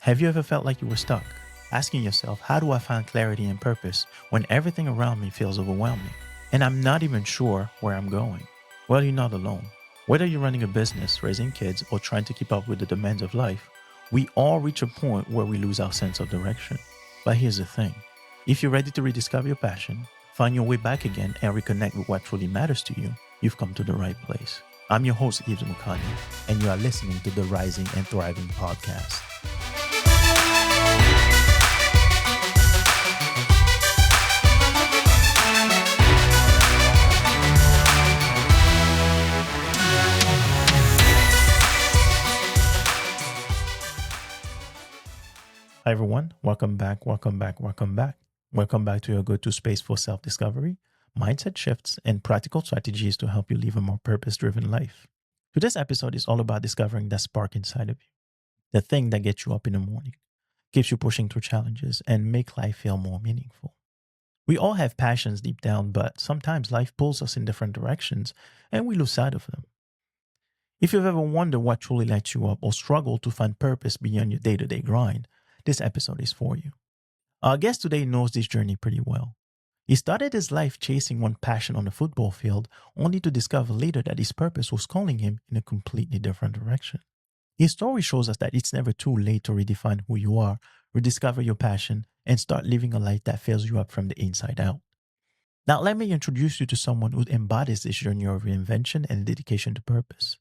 Have you ever felt like you were stuck, asking yourself, how do I find clarity and purpose when everything around me feels overwhelming? And I'm not even sure where I'm going. Well, you're not alone. Whether you're running a business, raising kids, or trying to keep up with the demands of life, we all reach a point where we lose our sense of direction. But here's the thing. If you're ready to rediscover your passion, find your way back again, and reconnect with what truly matters to you, you've come to the right place. I'm your host, Yves Mukanya, and you are listening to the Rising and Thriving podcast. Hi, everyone. Welcome back. Welcome back. Welcome back. Welcome back to your go-to space for self-discovery, mindset shifts, and practical strategies to help you live a more purpose-driven life. Today's episode is all about discovering that spark inside of you, the thing that gets you up in the morning, keeps you pushing through challenges, and make life feel more meaningful. We all have passions deep down, but sometimes life pulls us in different directions, and we lose sight of them. If you've ever wondered what truly lights you up or struggled to find purpose beyond your day-to-day grind, this episode is for you. Our guest today knows this journey pretty well. He started his life chasing one passion on the football field, only to discover later that his purpose was calling him in a completely different direction. His story shows us that it's never too late to redefine who you are, rediscover your passion, and start living a life that fills you up from the inside out. Now, let me introduce you to someone who embodies this journey of reinvention and dedication to purpose.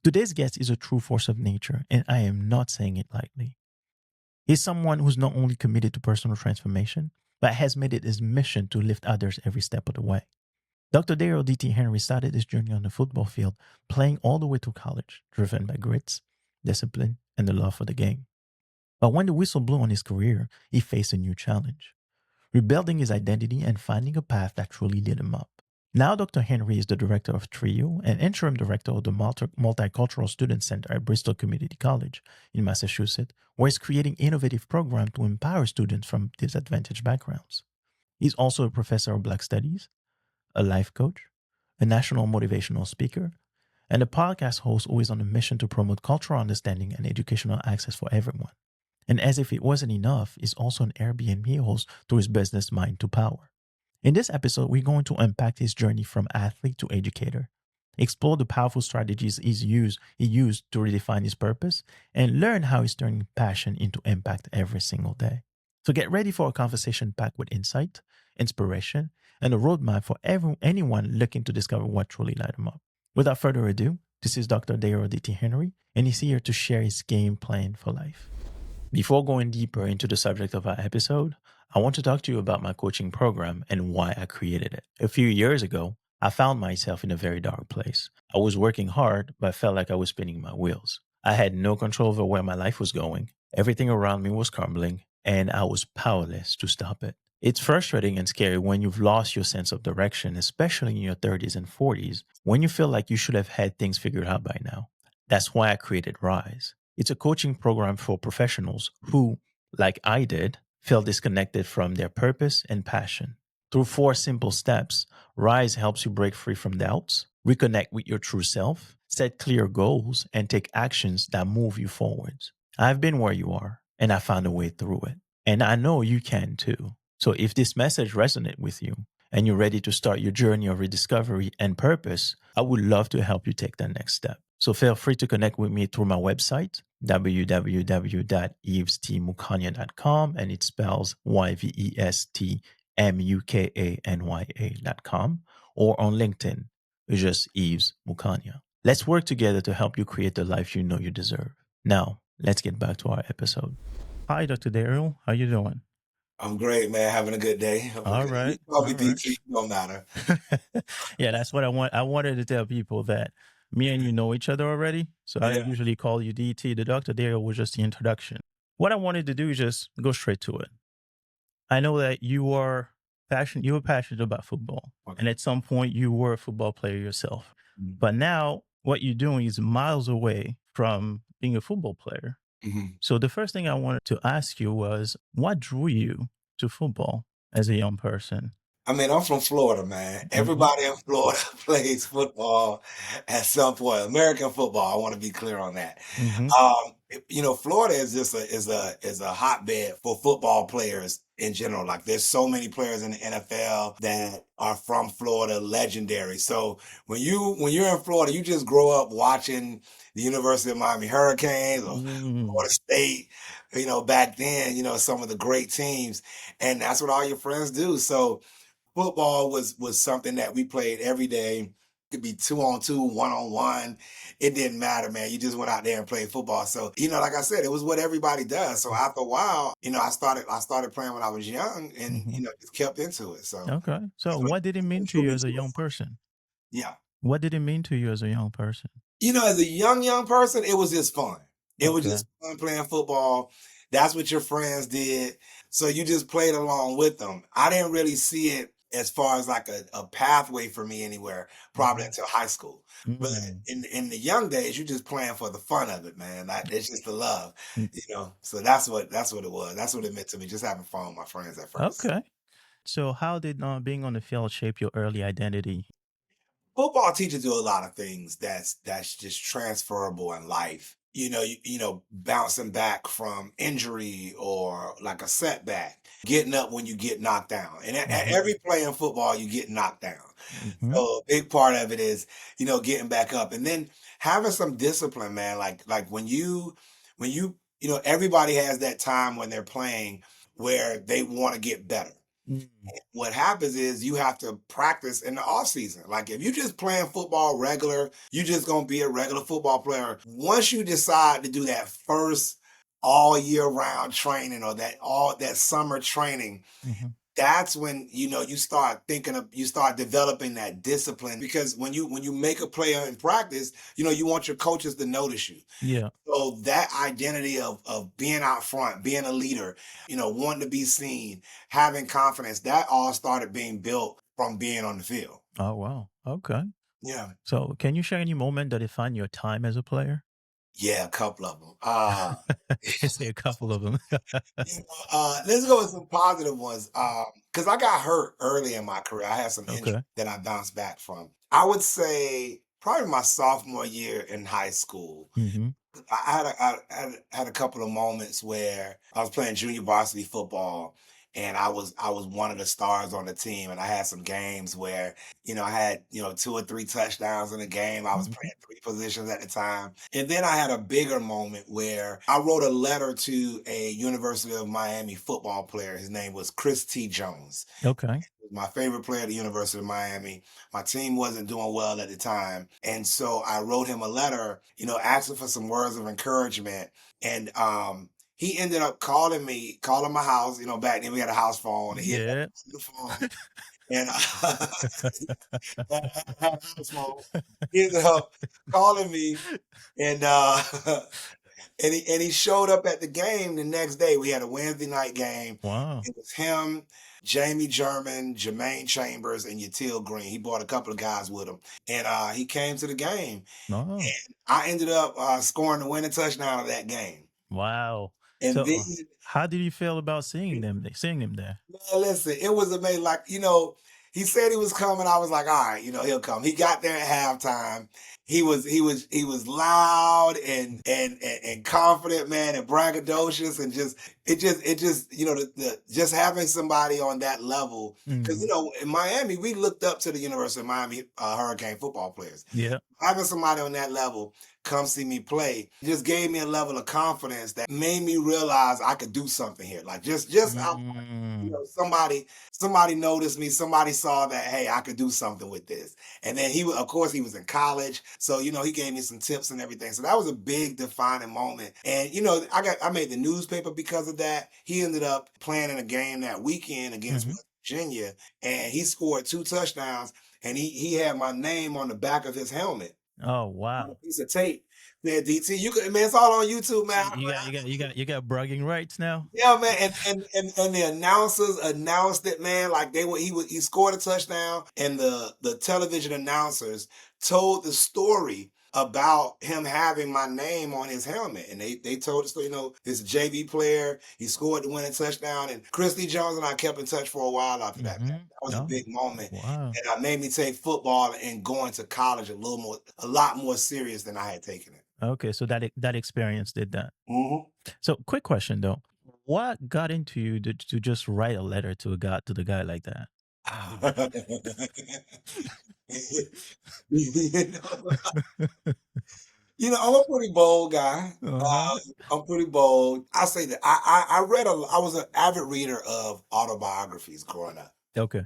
Today's guest is a true force of nature, and I am not saying it lightly. He's someone who's not only committed to personal transformation, but has made it his mission to lift others every step of the way. Dr. Dariel D.T. Henry started his journey on the football field, playing all the way through college, driven by grits, discipline, and the love for the game. But when the whistle blew on his career, he faced a new challenge, rebuilding his identity and finding a path that truly lit him up. Now, Dr. Henry is the director of TRIO and interim director of the Multicultural Student Center at Bristol Community College in Massachusetts, where he's creating innovative programs to empower students from disadvantaged backgrounds. He's also a professor of Black Studies, a life coach, a national motivational speaker, and a podcast host who is on a mission to promote cultural understanding and educational access for everyone. And as if it wasn't enough, he's also an Airbnb host through his business Mind to Power. In this episode, we're going to unpack his journey from athlete to educator, explore the powerful strategies he used to redefine his purpose, and learn how he's turning passion into impact every single day. So get ready for a conversation packed with insight, inspiration, and a roadmap for anyone looking to discover what truly lights them up. Without further ado, this is Dr. Dariel D.T. Henry, and he's here to share his game plan for life. Before going deeper into the subject of our episode, I want to talk to you about my coaching program and why I created it. A few years ago, I found myself in a very dark place. I was working hard, but felt like I was spinning my wheels. I had no control over where my life was going. Everything around me was crumbling, and I was powerless to stop it. It's frustrating and scary when you've lost your sense of direction, especially in your 30s and 40s, when you feel like you should have had things figured out by now. That's why I created Rise. It's a coaching program for professionals who, like I did, feel disconnected from their purpose and passion. Through 4 simple steps, Rise helps you break free from doubts, reconnect with your true self, set clear goals, and take actions that move you forwards. I've been where you are, and I found a way through it. And I know you can too. So if this message resonates with you, and you're ready to start your journey of rediscovery and purpose, I would love to help you take that next step. So feel free to connect with me through my website, www.yvestmukanya.com, and it spells YVESTMUKANYA.com, or on LinkedIn, just Yves Mukanya. Let's work together to help you create the life you know you deserve. Now, let's get back to our episode. Hi, Dr. Dariel. How you doing? I'm great, man. Having a good day. All right. You call me DT, no matter. Yeah, that's what I want. I wanted to tell people that me and you know each other already. So I usually call you DT. The Dr. Dariel was just the introduction. What I wanted to do is just go straight to it. I know that you were passionate about football. Okay. And at some point you were a football player yourself. Mhm. But now what you're doing is miles away from being a football player. Mhm. So the first thing I wanted to ask you was, what drew you to football as a young person? I mean, I'm from Florida, man. Mhm, Everybody in Florida plays football at some point. American football. I want to be clear on that. mhm, Florida is just a hotbed for football players in general. Like, there's so many players in the NFL that are from Florida, legendary. So when you're in Florida, you just grow up watching the University of Miami Hurricanes or mm, Florida State. Back then, some of the great teams, and that's what all your friends do. So football was something that we played every day. Could be 2-on-2, 1-on-1. It didn't matter, man. You just went out there and played football. So, like I said, it was what everybody does. So after a while, I started playing when I was young and mhm. just kept into it. So Okay. So that's what what did it mean to drew you me as to a it. young person? Yeah. What did it mean to you as a young person? As a young person, it was just fun. It was Okay. just fun playing football. That's what your friends did. So you just played along with them. I didn't really see it as far as like a pathway for me anywhere, probably Mhm, until high school. But mm, in the young days, you're just playing for the fun of it, man. Like, it's just the love, mm. So that's what it was. That's what it meant to me, just having fun with my friends at first. Okay. So how did being on the field shape your early identity? Football teaches you a lot of things that's just transferable in life. Bouncing back from injury or like a setback, getting up when you get knocked down. And at Mhm, every play in football, you get knocked down. mhm, So a big part of it is, getting back up and then having some discipline, man. Like when you everybody has that time when they're playing where they want to get better. mm, What happens is you have to practice in the off season. Like, if you just playing football regular, you just gonna be a regular football player. Once you decide to do that first all year round training or that summer training, mhm. that's when you start developing that discipline, because when you make a player in practice, you want your coaches to notice you. Yeah. So that identity of being out front, being a leader, wanting to be seen, having confidence, that all started being built from being on the field. Oh, wow. Okay. Yeah. So can you share any moment that defined your time as a player? Yeah, a couple of them. Let's say a couple of them. Let's go with some positive ones. Because I got hurt early in my career. I had some injuries Okay. that I bounced back from. I would say probably my sophomore year in high school. Mhm. I had a couple of moments where I was playing junior varsity football, and I was one of the stars on the team, and I had some games where I had 2 or 3 touchdowns in a game. I was Mhm. playing 3 positions at the time, and then I had a bigger moment where I wrote a letter to a University of Miami football player. His name was Chris T. Jones, Okay. was my favorite player at the University of Miami. My team wasn't doing well at the time. And so I wrote him a letter, asking for some words of encouragement. And he ended up calling me, calling my house. Back then we had a house phone. And he ended up Yeah. calling the phone. And had a house phone. He ended up calling me, and and he showed up at the game the next day. We had a Wednesday night game. Wow. It was him, Jamie German, Jermaine Chambers, and Yatil Green. He brought a couple of guys with him, and he came to the game. Oh, I ended up scoring the winning touchdown of that game, wow. and So, then. how did you feel about seeing them there? Man, listen, it was amazing. Like, he said he was coming. I was like, all right, he'll come. He got there at halftime. He was loud and confident, man, and braggadocious, and just just having somebody on that level. Because Mhm. in Miami, we looked up to the University of Miami Hurricane football players. Yeah. Having somebody on that level come see me play just gave me a level of confidence that made me realize I could do something here. Like, just out, Mm. somebody noticed me, somebody saw that, hey, I could do something with this. And then of course, he was in college, so he gave me some tips and everything. So that was a big defining moment. And I made the newspaper because of that. He ended up playing in a game that weekend against Mhm. West Virginia, and he scored 2 touchdowns, and he had my name on the back of his helmet Oh, on a wow. piece of tape. Man, DT, you could, man, it's all on YouTube, man. You got bragging rights now? Yeah, man, and the announcers announced it, man. Like, he scored a touchdown, and the television announcers told the story about him having my name on his helmet. And they told us, this JV player, he scored the winning touchdown. And Christy Jones and I kept in touch for a while after that. Man. Mm-hmm. That was a big Oh, moment. wow. And made me take football and going to college a lot more serious than I had taken it. Okay, so that experience did that. Mhm. So, quick question though, what got into you to just write a letter to the guy like that? You know, I'm a pretty bold guy. Uh-huh. I'm pretty bold. I say that I read I was an avid reader of autobiographies growing up. Okay.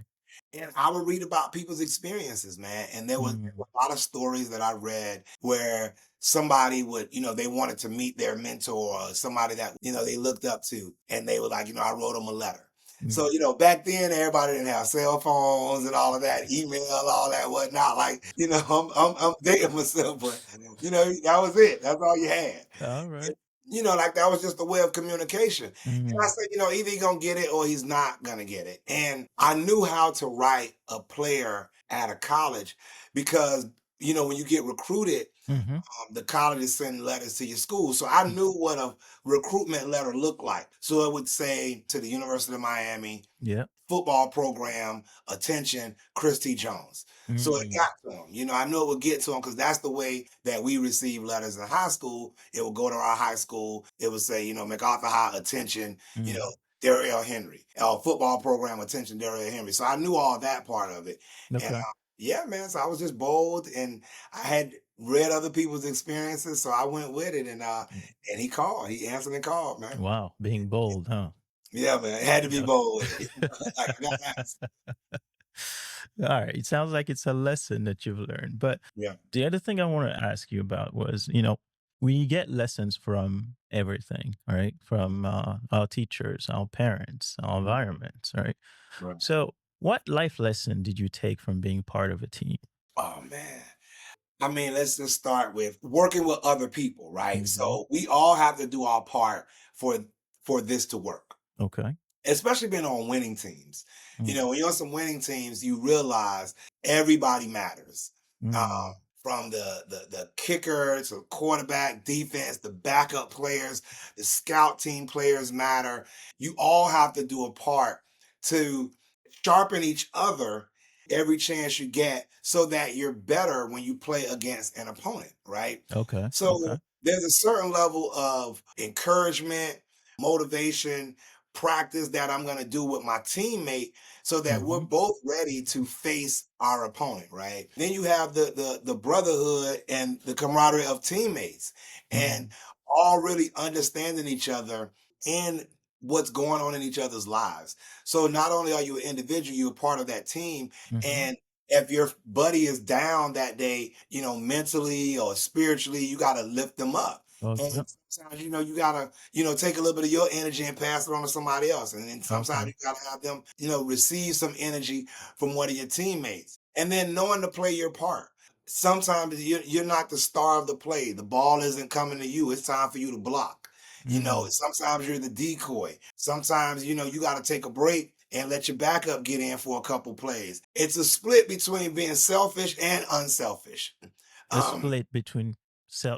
And I would read about people's experiences, man. And there Mm, were a lot of stories that I read where somebody would, they wanted to meet their mentor or somebody that, they looked up to. And they were like, I wrote them a letter. So, mm. back then everybody didn't have cell phones and all of that, email, all that whatnot. Like, I'm dating myself, but that was it. That's all you had. Alright. Like that was just a way of communication. And I Mm, said, either he's gonna get it or he's not gonna get it. And I knew how to write a player at a college because, when you get recruited, mhm, the colleges send letters to your school. So I mm, knew what a recruitment letter looked like. So it would say to the University of Miami, yeah, football program, attention, Christy Jones. So it mm, got to him. I knew it would get to him because that's the way that we receive letters in high school. It would go to our high school. It would say, MacArthur High, attention, mm, Dariel Henry. Football program, attention, Dariel Henry. So I knew all that part of it. And okay. yeah, man. So I was just bold and I had read other people's experiences. So I went with it Mm, and he called. He answered and called, man. wow, being bold, huh? Yeah, man. It had to be Yeah. bold with it. Like I got asked. Alright, it sounds like it's a lesson that you've learned, but Yeah. the other thing I wanna ask you about was, we get lessons from everything, right? From, our teachers, our parents, our Mhm. environments, right? Right. So, what life lesson did you take from being part of a team? Oh man. I mean, let's just start with working with other people, right? Mhm. So we all have to do our part for this to work. Okay. Especially being on winning teams. Mm. When you're on some winning teams, you realize everybody matters. Um, Mm. from the kicker to quarterback, defense, the backup players, the scout team players matter. You all have to do a part to sharpen each other every chance you get so that you're better when you play against an opponent, right? Okay. So Okay. there's a certain level of encouragement, motivation, practice that I'm going to do with my teammate so that we're Mhm. both ready to face our opponent, right? Then you have the brotherhood and the camaraderie of teammates and Mm. all really understanding each other and what's going on in each other's lives. So not only are you an individual, you're a part of that team. Mhm. And if your buddy is down that day, mentally or spiritually, you got to lift them up. Oh, And yep. sometimes, you gotta, take a little bit of your energy and pass it on to somebody else. And then sometimes Okay. you gotta have them, receive some energy from one of your teammates. And then knowing to play your part. Sometimes you're not the star of the play. The ball isn't coming to you. It's time for you to block. Mm. Sometimes you're the decoy. Sometimes, you gotta take a break and let your backup get in for a couple plays. It's a split between being selfish and unselfish. A Um, split between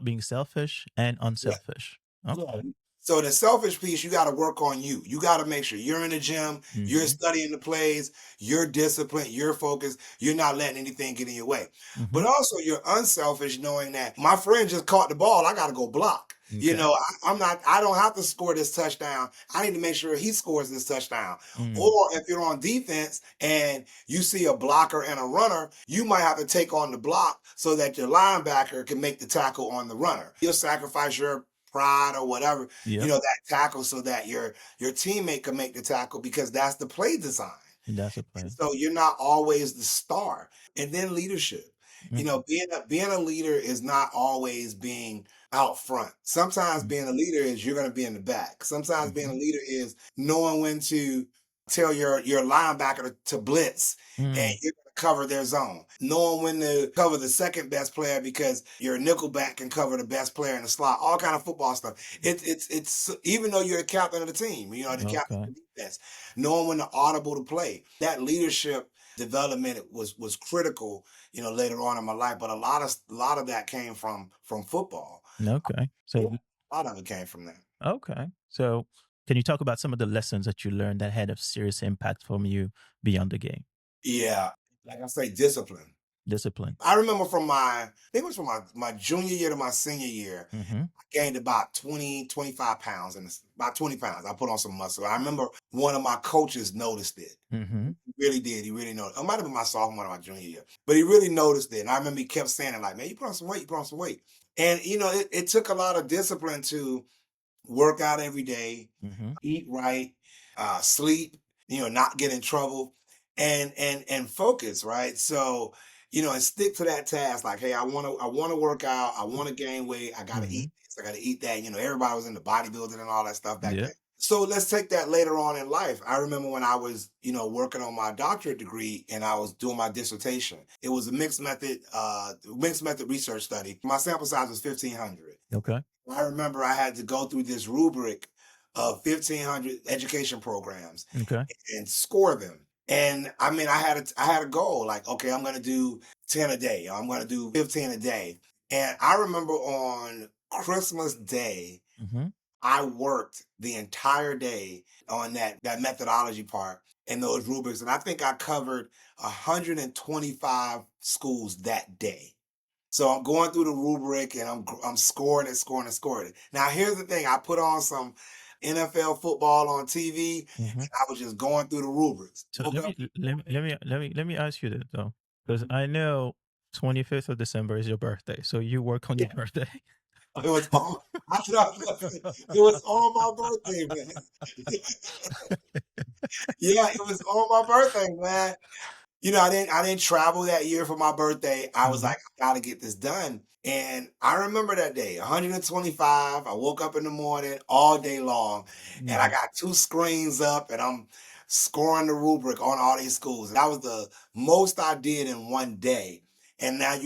being selfish and yeah. unselfish. Yeah. Okay. So the selfish piece, you got to work on you. You got to make sure you're in the gym, you're Mhm. studying the plays, you're disciplined, you're focused, you're not letting anything get in your way. But Mhm. also you're unselfish knowing that my friend just caught the ball, I got to go block. Okay. I don't have to score this touchdown. I need to make sure he scores this touchdown. Mm. Or if you're on defense and you see a blocker and a runner, you might have to take on the block so that your linebacker can make the tackle on the runner. You'll sacrifice your pride or whatever, Yep. that tackle so that your teammate can make the tackle because that's the play design. That's a And play. so you're not always the star. And then leadership. Mhm. Being a leader is not always being out front. Sometimes Mm. being a leader is you're going to be in the back. Sometimes being a Mhm. leader is knowing when to tell your linebacker to blitz and Mm. you're going to cover their zone. Knowing when to cover the second best player because your nickelback can cover the best player in the slot. All kind of football stuff. It's even though you're the captain of the team, the captain Okay. of the defense, knowing when to audible to play. That leadership development was critical, later on in my life. But a lot of that came from football. Okay. Yeah, So a lot of it came from that. okay. So can you talk about some of the lessons that you learned that had a serious impact from you beyond the game? Yeah, like I say, discipline. Discipline. I remember I think it was from my junior year to my senior year, Mm-hmm. I gained about 20, 25 pounds and about 20 pounds. I put on some muscle. I remember one of my coaches noticed it. Mm-hmm. He really did. He really noticed. It might have been my sophomore or my junior year, but he really noticed it. And I remember he kept saying it like, man, you put on some weight, you put on some weight. And, it took a lot of discipline to work out every day, Mm-hmm. eat right, sleep, not get in trouble, and focus, right? So, and stick to that task. Like, hey, I want to work out, I want to gain weight, I got to Mm-hmm. eat this, I got to eat that. Everybody was into bodybuilding and all that stuff back Yeah. then. So let's take that later on in life. I remember when I was, working on my doctorate degree and I was doing my dissertation. It was a mixed method research study. My sample size was 1,500. Okay. I remember I had to go through this rubric of 1,500 education programs Okay. and score them. And I mean, I had a goal like, okay, I'm going to do 10 a day. I'm going to do 15 a day. And I remember on Christmas Day, Mm-hmm. I worked the entire day on that methodology part and those rubrics. And I think I covered 125 schools that day. So I'm going through the rubric and I'm scoring it, scoring it, scoring it. Now here's the thing: I put on some NFL football on TV, Mm-hmm. and I was just going through the rubrics. So Woke up. let me ask you this though, because I know 25th of December is your birthday, so you work on your Yeah, birthday. it was on. I thought it was on my birthday, man. Yeah, it was on my birthday, man. I didn't travel that year for my birthday. I was Mm-hmm. like, I gotta get this done. And I remember that day, 125. I woke up in the morning all day long, and I Mm-hmm. got two screens up, and I'm scoring the rubric on all these schools. That was the most I did in one day. And now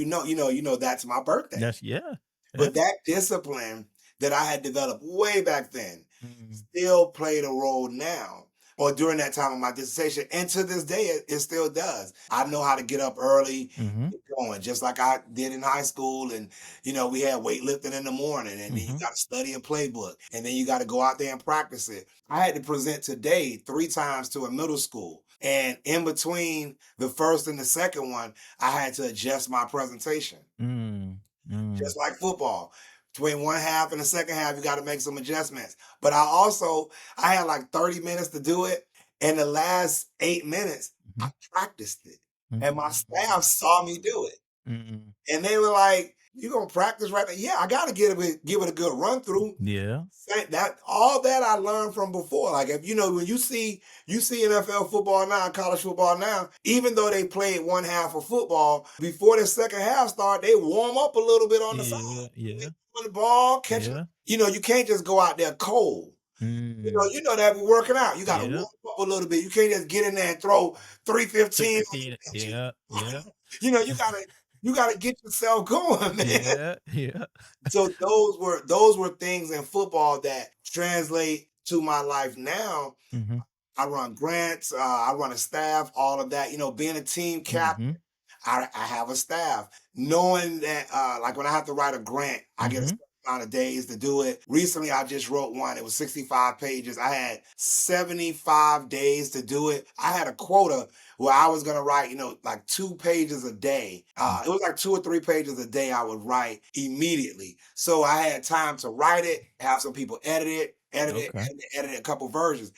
that's my birthday. That's yeah. Yeah. But that discipline that I had developed way back then Mm-hmm. still played a role now or during that time of my dissertation. And to this day, it still does. I know how to get up early, Mm-hmm. get going, just like I did in high school. And, we had weightlifting in the morning, and then you Mm-hmm. got to study a playbook, and then you got to go out there and practice it. I had to present today 3 times to a middle school. And in between the first and the second one, I had to adjust my presentation Mm-hmm. just like football. Between one half and the second half, you got to make some adjustments. But I had like 30 minutes to do it. And the last 8 minutes, I practiced it. And my staff saw me do it. Mm-hmm. And they were like, "You gonna practice right now?" Yeah, I gotta give it a good run through. Yeah. That all that I learned from before. Like if when you see NFL football now, college football now, even though they played one half of football, before the second half start, they warm up a little bit on the side. Yeah. They Yeah. run the ball, catch it. Yeah. You can't just go out there cold. Mm. You know that we're working out. You gotta Yeah. warm up a little bit. You can't just get in there and throw 315 on the 315. bench. Yeah. Yeah. You gotta get yourself going, man. Yeah. Yeah. So those were things in football that translate to my life now. Mm-hmm. I run grants, I run a staff, all of that. Being a team captain, Mm-hmm. I have a staff. Knowing that, like when I have to write a grant, I get a Mm-hmm. certain amount of days to do it. Recently, I just wrote one. It was 65 pages. I had 75 days to do it. I had a quota where I was going to write, like 2 pages a day. It was like 2 or 3 pages a day I would write immediately. So I had time to write it, have some people Okay. edit it a couple versions.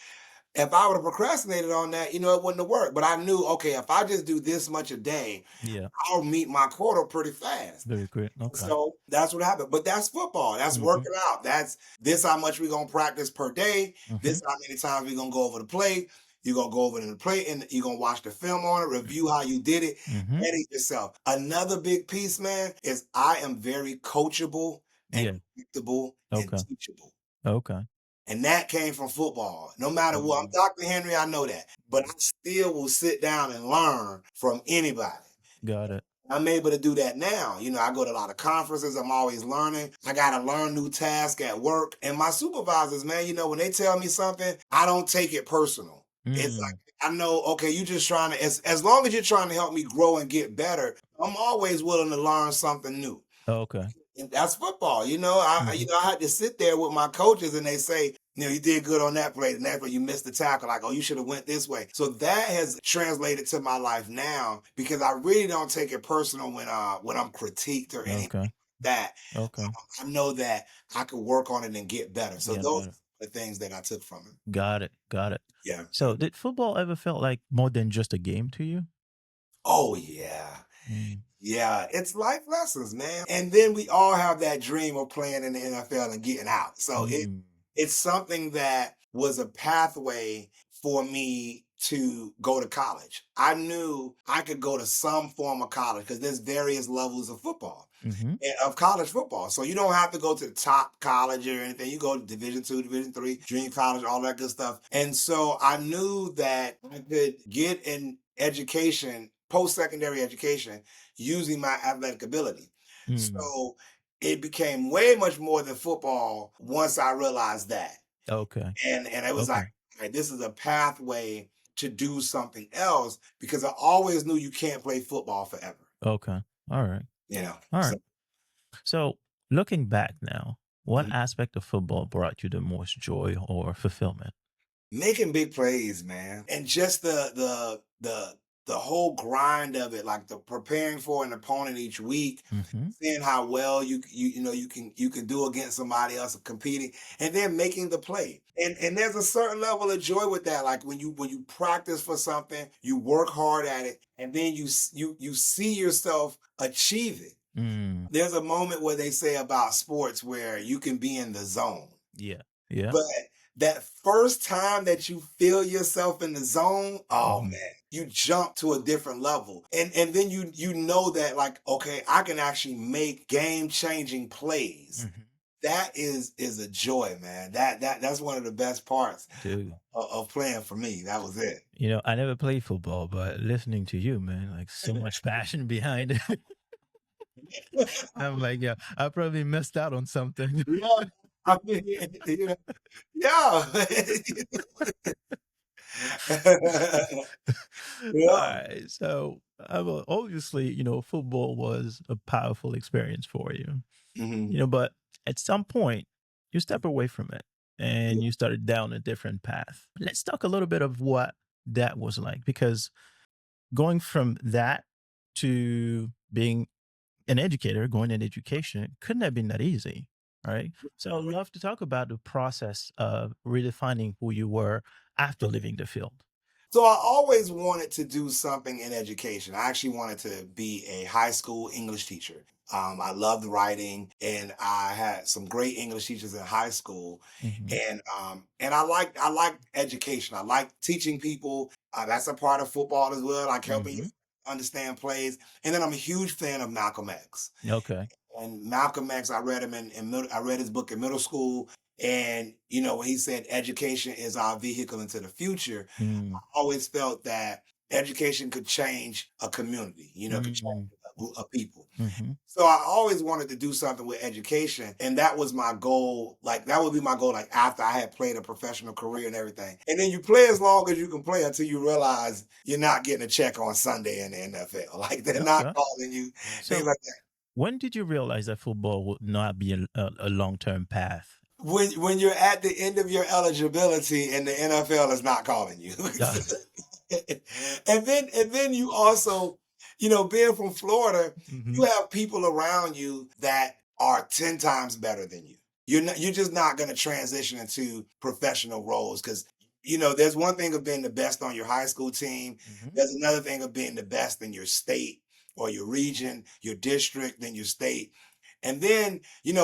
If I would have procrastinated on that, it wouldn't have worked. But I knew, okay, if I just do this much a day, Yeah. I'll meet my quota pretty fast. Very good. Okay. So that's what happened. But that's football. That's Mm-hmm. working out. That's this how much we're gonna practice per day. Mm-hmm. This how many times we're gonna go over the play. You're gonna go over the play and you're gonna watch the film on it, review how you did it, Mm-hmm. edit yourself. Another big piece, man, is I am very coachable and Yeah. predictable and Okay. teachable. Okay. And that came from football. No matter what, I'm Mm. Dr. Henry, I know that. But I still will sit down and learn from anybody. Got it. I'm able to do that now. I go to a lot of conferences. I'm always learning. I got to learn new tasks at work. And my supervisors, man, when they tell me something, I don't take it personal. It's Mm. like, I know, okay, you just trying to, as long as you're trying to help me grow and get better, I'm always willing to learn something new. Okay. And that's football. Mhm. I had to sit there with my coaches and they say, you did good on that play. The next play you missed the tackle. Like, oh, you should have went this way. So that has translated to my life now because I really don't take it personal when I'm critiqued or anything Okay. like that. Okay. I know that I could work on it and get better. So Get those better. are the things that I took from it. Got it. Got it. Yeah. Yeah. So, did football ever felt like more than just a game to you? Oh yeah. Mm. Yeah, it's life lessons, man. And then we all have that dream of playing in the NFL and getting out. So Mm. it's something that was a pathway for me to go to college. I knew I could go to some form of college because there's various levels of football Mhm. of college football. So you don't have to go to the top college or anything. You go to Division 2, Division 3, junior college, all that good stuff. And so I knew that I could get an education, post-secondary education, using my athletic ability. Mm. So it became way much more than football once I realized that. Okay. And it was like, Okay. "All right, this is a pathway to do something else because I always knew you can't play football forever. Okay. All right. You know. All So right. So, looking back now, what mhm. aspect of football brought you the most joy or fulfillment? Making big plays, man, and just the whole grind of it, like the preparing for an opponent each week, Mhm. seeing how well you can do against somebody else competing, and then making the play. And there's a certain level of joy with that. Like when you practice for something, you work hard at it, and then you see yourself achieve it. Mm. There's a moment where they say about sports where you can be in the zone. Yeah. Yeah. But that first time that you feel yourself in the zone, oh Mhm. man, you jump to a different level. And then you know that like, okay, I can actually make game-changing plays. Mhm. That is a joy, man. That's one of the best parts Dude, of playing for me. That was it. I never played football, but listening to you, man, like so much passion behind it. I'm like, yeah, I probably missed out on something. Yeah. I mean, yeah. All Yeah. right. So, well, obviously, football was a powerful experience for you, Mhm. but at some point, you step away from it Yeah. and you started down a different path. Let's talk a little bit of what that was like, because going from that to being an educator, going in education couldn't have been that easy. Right. So I'd love to talk about the process of redefining who you were after leaving the field. So I always wanted to do something in education. I actually wanted to be a high school English teacher. I loved writing, and I had some great English teachers in high school. Hmm. And I like education. I like teaching people. That's a part of football as well, like helping you Hmm. understand plays. And then I'm a huge fan of Malcolm X. Okay. And Malcolm X, I read him I read his book in middle school. And when he said education is our vehicle into the future, Mm. always felt that education could change a community, could change Mm. a people. Mhm. So I always wanted to do something with education. And that was my goal. Like that would be my goal, like after I had played a professional career and everything. And then you play as long as you can play until you realize you're not getting a check on Sunday in the NFL. Like they're not Okay. calling you, things So like that. when did you realize that football would not be a long-term path? When you're at the end of your eligibility and the NFL is not calling you. Yeah. And then you also, being from Florida, you Mhm. have people around you that are 10 times better than you. You're just not going to transition into professional roles because there's one thing of being the best on your high school team. Mhm. There's another thing of being the best in your state or your region, your district, then your state. And then,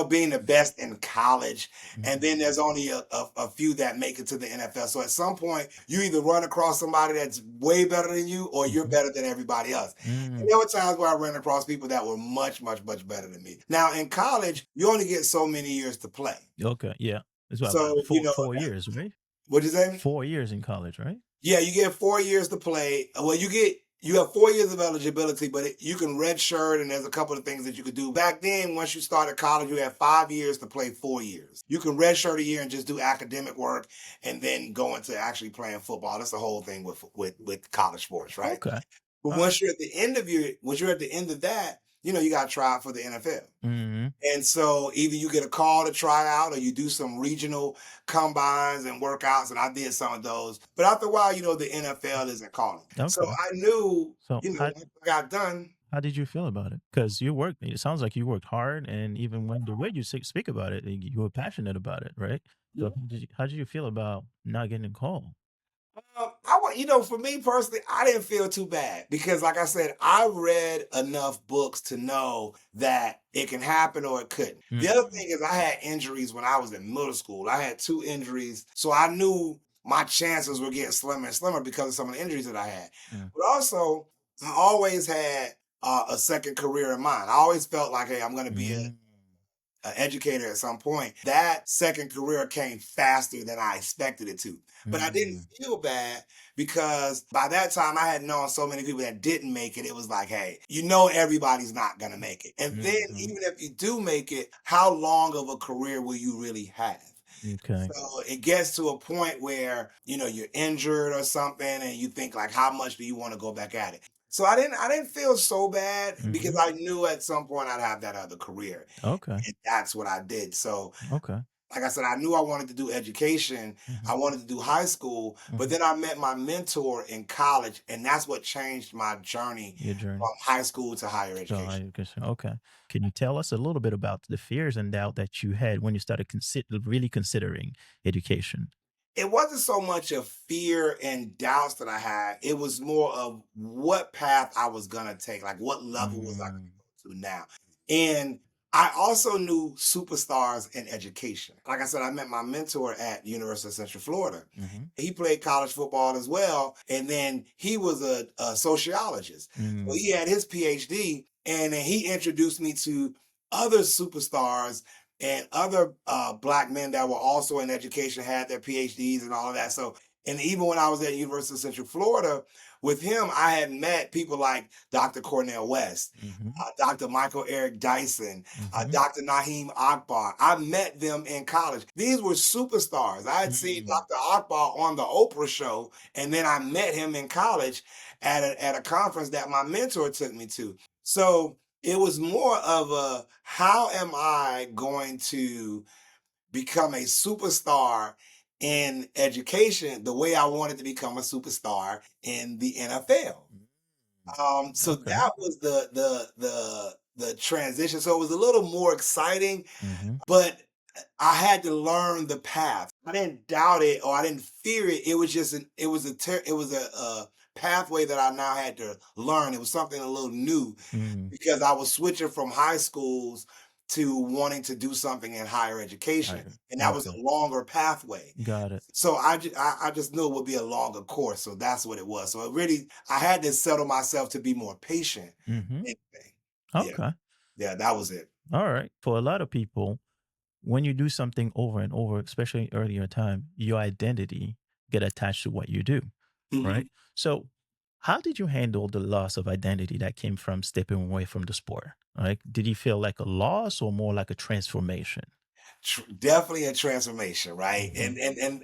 being the best in college. And then Mm. there's only a few that make it to the NFL. So at some point, you either run across somebody that's way better than you or you're Mhm. better than everybody else. And Mm. there were times where I ran across people that were much, much, much better than me. Now, in college, you only get so many years to play. Okay, yeah. It's about So, four years, right? what'd you say? 4 years in college, right? Yeah, you get 4 years to play. Well, you get You have 4 years of eligibility, but you can redshirt, and there's a couple of things that you could do. Back then, once you started college, you had 5 years to play 4 years. You can redshirt a year and just do academic work, and then go into actually playing football. That's the whole thing with college sports, right? Okay. But All right. once you're at the end of that, you got to try out for the NFL. Mm-hmm. And so either you get a call to try out or you do some regional combines and workouts. And I did some of those. But after a while, the NFL isn't calling. So Okay. I knew, So once I got done. how did you feel about it? Because you worked. It sounds like you worked hard, and even when the way you speak about it, you were passionate about it, right? So how did you feel about not getting a call? I want, for me personally, I didn't feel too bad because, like I said, I read enough books to know that it can happen or it couldn't. The other Mm, thing is, I had injuries when I was in middle school. I had two injuries, so I knew my chances were getting slimmer and slimmer because of some of the injuries that I had. mm, But also, I always had a second career in mind. I always felt like, hey, I'm going to be mm, an educator at some point. That second career came faster than I expected it to. But I didn't mm, feel bad because by that time I had known so many people that didn't make it. It was like, hey, everybody's not going to make it. And then mhm. even if you do make it, how long of a career will you really have? Okay. So it gets to a point where, you're injured or something and you think like, how much do you want to go back at it? So I didn't feel so bad because Mhm. I knew at some point I'd have that other career. Okay. And that's what I did. So, Okay. like I said, I knew I wanted to do education. I Mhm. wanted to do high school, but Mhm. then I met my mentor in college, and that's what changed my journey Your from journey. high school to higher So education. higher education. Okay. Can you tell us a little bit about the fears and doubt that you had when you started really considering education? It wasn't so much of fear and doubts that I had. It was more of what path I was gonna take, like what level was I Mm, gonna go to now. And I also knew superstars in education. Like I said, I met my mentor at University of Central Florida. mhm, He played college football as well, and then he was a sociologist. So mm, he had his PhD, and then he introduced me to other superstars and other black men that were also in education, had their PhDs and all of that. So, and even when I was at University of Central Florida, with him, I had met people like Dr. Cornel West, mhm, Dr. Michael Eric Dyson, mhm, Dr. Naheem Akbar. I met them in college. These were superstars. I had seen mm, Dr. Akbar on the Oprah show, and then I met him in college at a conference that my mentor took me to. So it was more of a how am I going to become a superstar in education the way I wanted to become a superstar in the NFL. mm. So Okay. that was the transition. So it was a little more exciting, Mhm, but I had to learn the path. I didn't doubt it or I didn't fear it. It was just it was a pathway that I now had to learn. It was something a little new mm. because I was switching from high schools to wanting to do something in higher education, Higher. and that was Okay. a longer pathway. Got it. So I just knew it would be a longer course. So that's what it was. So it really I had to settle myself to be more patient. Mhm. Anyway, yeah, Okay. yeah, that was it. All right. For a lot of people, when you do something over and over, especially earlier time, your identity get attached to what you do, Mhm. right? So, how did you handle the loss of identity that came from stepping away from the sport? Like, did you feel like a loss or more like a transformation? Definitely a transformation, right? Hmm.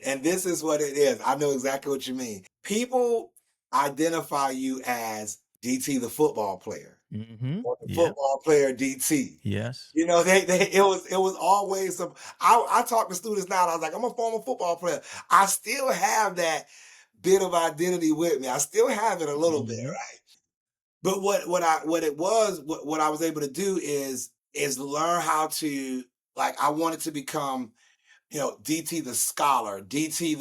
And this is what it is. I know exactly what you mean. People identify you as DT, the football player, Hmm. or the Yeah. football player DT. Yes. They it was always some. I talk to students now. And I was like, I'm a former football player. I still have that bit of identity with me. I still have it a little bit, Hmm. right? But what I was able to do is learn how to, like, I wanted to become, DT the scholar, DT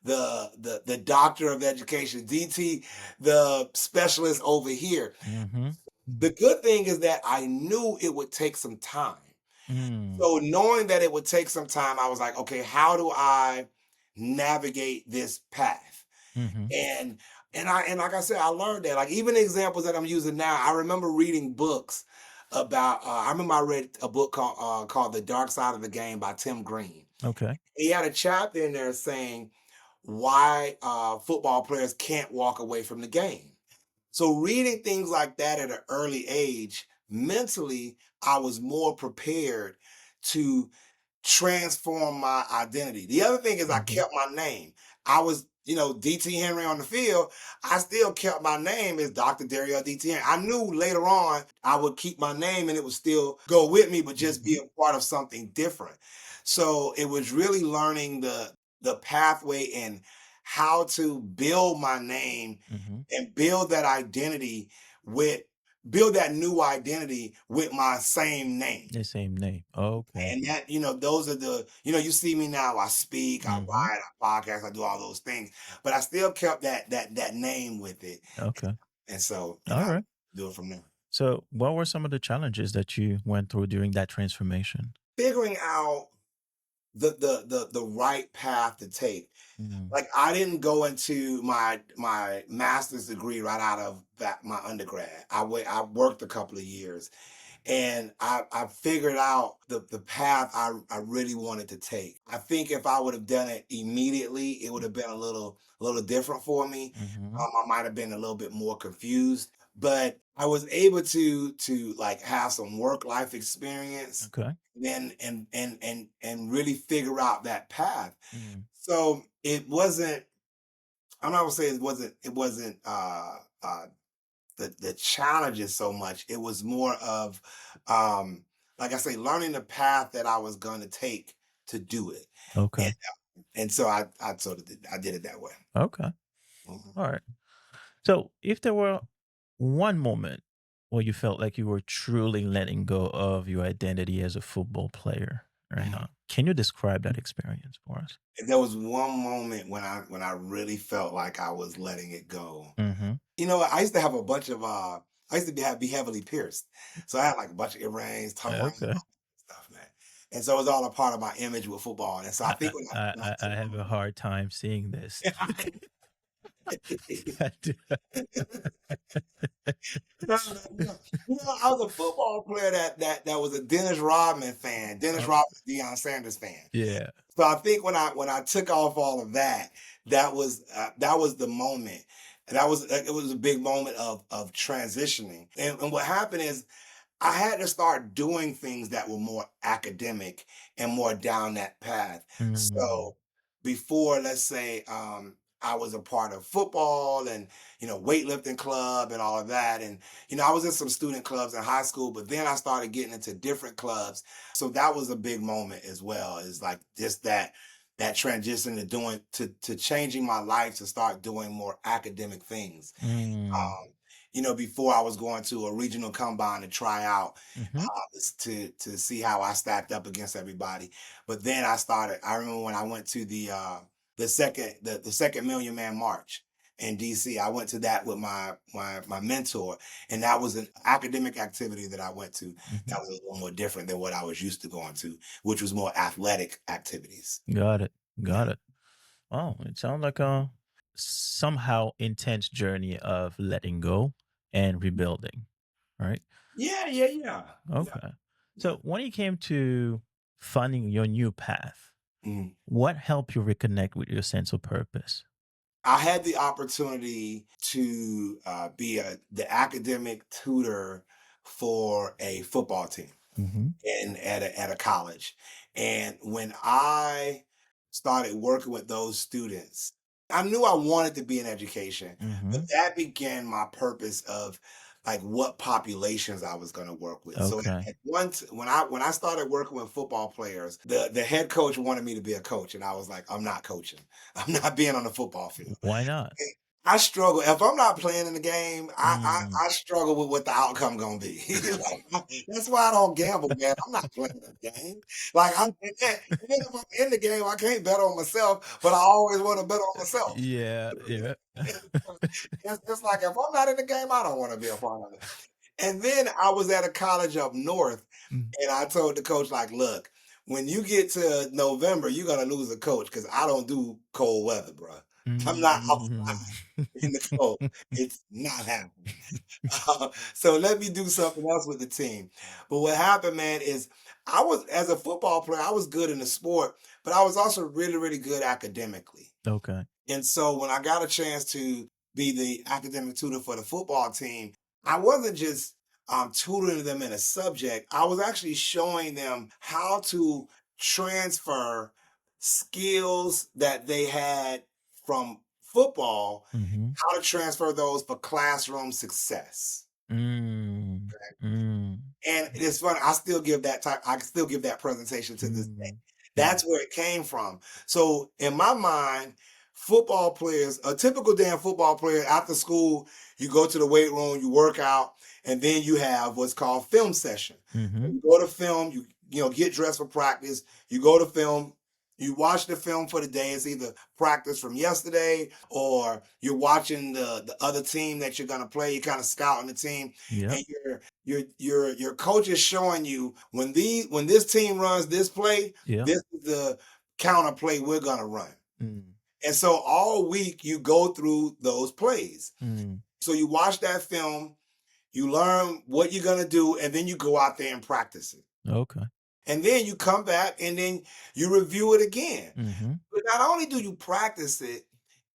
the doctor of education, DT the specialist over here. Hmm. The good thing is that I knew it would take some time. Mm. So knowing that it would take some time, I was like, okay, how do I navigate this path? Hmm. And like I said, I learned that. Like even the examples that I'm using now, I remember reading books about. I remember I read a book called "The Dark Side of the Game" by Tim Green. Okay. He had a chapter in there saying why football players can't walk away from the game. So reading things like that at an early age, mentally, I was more prepared to transform my identity. The other thing is I Mhm. kept my name. I was, DT Henry on the field. I still kept my name as Dr. Dariel DT Henry. I knew later on I would keep my name and it would still go with me, but just be Mhm. a part of something different. So it was really learning the pathway and how to build my name Mhm. and build that identity with build that new identity with my same name. The same name. Okay. And that, those are you see me now, I speak, I Mhm. write, I podcast, I do all those things, but I still kept that name with it. Okay. And I Alright. do it from there. So, what were some of the challenges that you went through during that transformation? Figuring out the right path to take. Mm. Like I didn't go into my master's degree right out of that my undergrad. I worked a couple of years and I figured out the path I really wanted to take. I think if I would have done it immediately, it would have been a little different for me. Mhm. I might have been a little bit more confused, but I was able to like have some work life experience, Okay. then and really figure out that path. Mm. So it wasn't. I'm not gonna say it wasn't the challenges so much. It was more of, um, like I say, learning the path that I was going to take to do it, Okay. and and so I sort of did it that way. Okay. Mhm. Alright. So, if there were one moment where you felt like you were truly letting go of your identity as a football player right Mhm. now, can you describe that experience for us? There was one moment when I really felt like I was letting it go. Mhm. I used to have a bunch of I used to be heavily pierced, so I had like a bunch of earrings, tongue rings, Okay. stuff, man. And so it was all a part of my image with football. And so I I think when I I have a hard time seeing this. took I do. No, no, no. I was a football player that was a Dennis Rodman fan, Dennis Oh, Rodman, Deion Sanders fan. yeah. So I think when I took off all of that, that was the moment. And it was a big moment of transitioning. And what happened is I had to start doing things that were more academic and more down that path. Mm. So before, let's say, I was a part of football and weightlifting club and all of that, and I was in some student clubs in high school, but then I started getting into different clubs. So that was a big moment as well. Is like just that transition to changing my life to start doing more academic things. Mm. Before I was going to a regional combine to try out Mhm. to see how I stacked up against everybody. But then I remember when I went to the second Million Man March in DC. I went to that with my mentor, and that was an academic activity that I went to. Mhm. That was a little more different than what I was used to going to, which was more athletic activities. Got it. Yeah. Got it. Oh, it sounds like a somehow intense journey of letting go and rebuilding, right? Yeah, yeah, yeah. Yeah. Okay. Yeah. So when it came to finding your new path, Mhm. what helped you reconnect with your sense of purpose? I had the opportunity to be the academic tutor for a football team Mhm. at a college. And when I started working with those students, I knew I wanted to be in education, but Mhm. that began my purpose of like what populations I was going to work with. So Okay. at once when I started working with football players, the head coach wanted me to be a coach, and I was like, I'm not coaching. I'm not being on the football field. Why not? I struggle if I'm not playing in the game. I Mm. I, I struggle with what the outcome gonna be. That's why I don't gamble, man. I'm not playing the game. And then if I'm in the game, I can't bet on myself, but I always want to bet on myself. Yeah, yeah. It's like if I'm not in the game, I don't want to be a part of it. And then I was at a college up north, Mm. and I told the coach, like, look, when you get to November, you're gonna lose a coach because I don't do cold weather, bro. I'm not Mm. outside in the cold. It's not happening. So let me do something else with the team. But what happened, man, is I was as a football player, I was good in the sport, but I was also really, really good academically. Okay. And so when I got a chance to be the academic tutor for the football team, I wasn't just tutoring them in a subject. I was actually showing them how to transfer skills that they had from football, Mhm. how to transfer those for classroom success. Mm. Mm. And it's funny, I can still give that presentation to this day. Mm. Mm. That's where it came from. So in my mind, football players, a typical damn football player after school, you go to the weight room, you work out, and then you have what's called film session. Mhm. You go to film, get dressed for practice, you go to film, you watch the film for the day. It's either practice from yesterday or you're watching the other team that you're gonna play. You're kind of scouting the team, Yep. and your coach is showing you when this team runs this play, Yep. this is the counter play we're gonna run. Mm. And so all week you go through those plays. Mm. So you watch that film, you learn what you're gonna do, and then you go out there and practice it. Okay. And then you come back and then you review it again. Mhm. But not only do you practice it,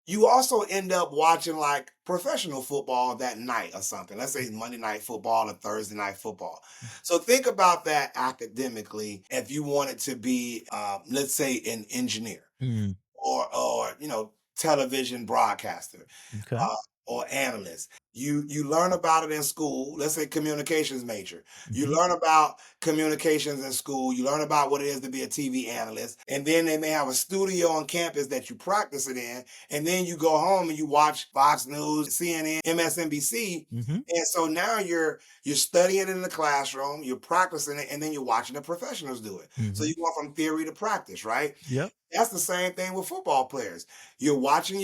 you also end up watching like professional football that night or something. Let's say Monday night football or Thursday night football. So think about that academically if you wanted to be, let's say, an engineer Mm. or television broadcaster Okay. uh, or analyst. You learn about it in school. Let's say communications major. You Mhm. learn about communications in school. You learn about what it is to be a TV analyst, and then they may have a studio on campus that you practice it in. And then you go home and you watch Fox News, CNN, MSNBC. Mhm. And so now you're studying it in the classroom, you're practicing it, and then you're watching the professionals do it. So you Mhm. go from theory to practice, right? Yep. That's the same thing with football players. You're watching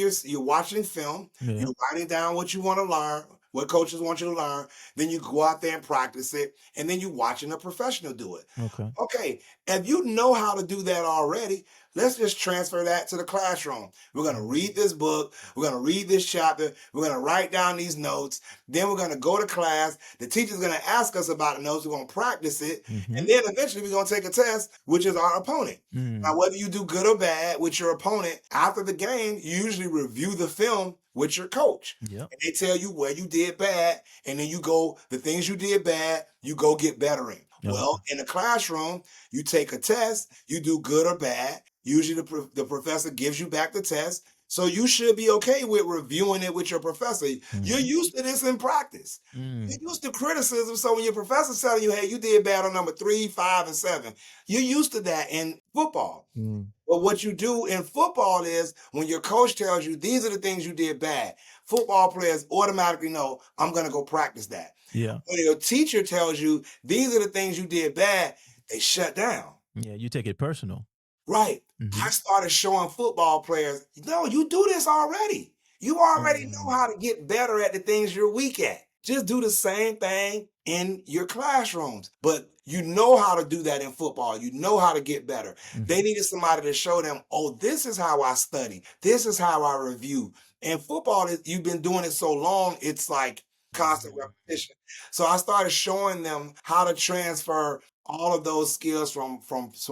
film, Yeah. you're writing down what you want to learn, what coaches want you to learn, then you go out there and practice it, and then you're watching a professional do it. Okay. Okay, if you know how to do that already, let's just transfer that to the classroom. We're going to Mm. read this book. We're going to read this chapter. We're going to write down these notes. Then we're going to go to class. The teacher's going to ask us about the notes. We're going to practice it. And Mhm. then eventually we're going to take a test, which is our opponent. Now, Mm. whether you do good or bad with your opponent, after the game, you usually review the film with your coach. Yep. And they tell you where you did bad, and then you go, the things you did bad, you go get better in. Okay. Well, in the classroom, you take a test, you do good or bad. Usually the professor gives you back the test. So you should be okay with reviewing it with your professor. You're Mhm. used to this in practice. Mm. You're used to criticism. So when your professor's telling you, hey, you did bad on number 3, 5, and 7, you're used to that in football. Mm. But what you do in football is when your coach tells you these are the things you did bad, football players automatically know I'm going to go practice that. Yeah. When your teacher tells you these are the things you did bad, they shut down. Yeah, you take it personal. Right. I Mhm. started showing football players, no, you do this already. You already know Mm. how to get better at the things you're weak at. Just do the same thing in your classrooms. But you know how to do that in football. You know how to get better. They Mhm. needed somebody to show them, oh, this is how I study. This is how I review. And football, you've been doing it so long, it's like constant Mm. repetition. So I started showing them how to transfer all of those skills from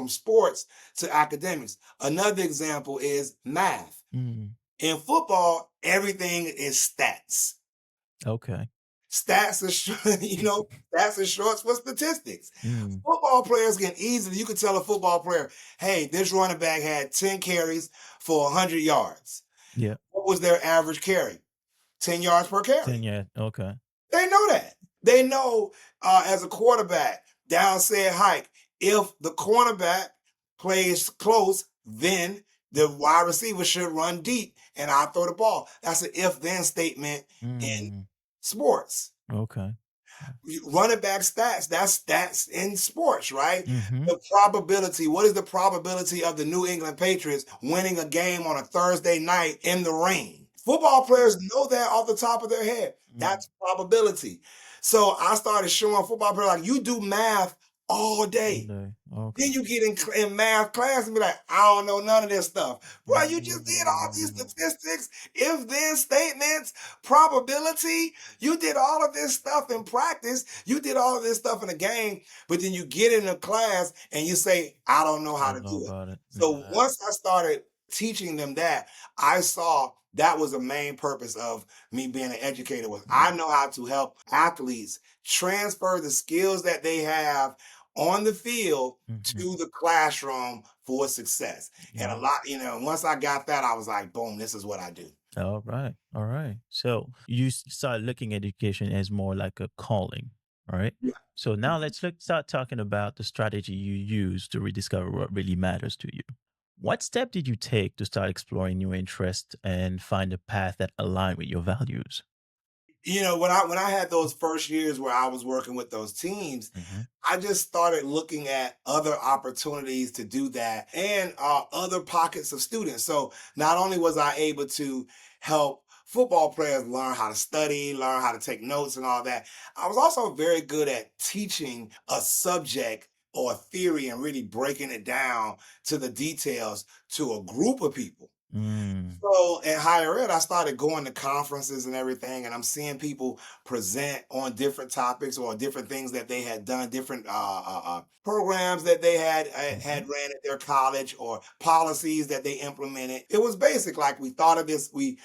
sports to academics. Another example is math. Mm. In football, everything is stats. Okay. Stats are stats are shorts for statistics. Mm. Football players can easily, you can tell a football player, hey, this running back had 10 carries for 100 yards. Yeah. What was their average carry? 10 yards per 10, carry. yeah. Okay. They know that. They know as a quarterback, down said hike, if the cornerback plays close, then the wide receiver should run deep and I throw the ball. That's an if then statement in Mm. sports. Okay. Running back stats, that's stats in sports, right? Mhm. The probability, what is the probability of the New England Patriots winning a game on a Thursday night in the rain? Football players know that off the top of their head. Mm. That's probability. So I started showing football players like you do math all All day. day. Okay. Then you get in math class and be like, I don't know none of this stuff. Bro, you just did all these Mm. statistics, if then statements, probability. You did all of this stuff in practice. You did all of this stuff in a game, but then you get in a class and you say, I don't know I how to don't know do it. about it. So Yeah. once I started teaching them that, I saw That was the main purpose of me being an educator was Mm, I know how to help athletes transfer the skills that they have on the field mhm. to the classroom for success. And a Yeah. lot, once I got that, I was like, boom, this is what I do. All right. All right. So you start looking at education as more like a calling. All right. Yeah. So now start talking about the strategy you use to rediscover what really matters to you. What step did you take to start exploring new interests and find a path that aligned with your values? When I had those first years where I was working with those teams, Hmm. I just started looking at other opportunities to do that and other pockets of students. So not only was I able to help football players learn how to study, learn how to take notes and all that, I was also very good at teaching a subject or a theory and really breaking it down to the details to a group of people. Mm, So in higher ed, I started going to conferences and everything, and I'm seeing people present on different topics or different things that they had done, different programs that they had mhm, ran at their college or policies that they implemented. It was basic, like we thought of this, we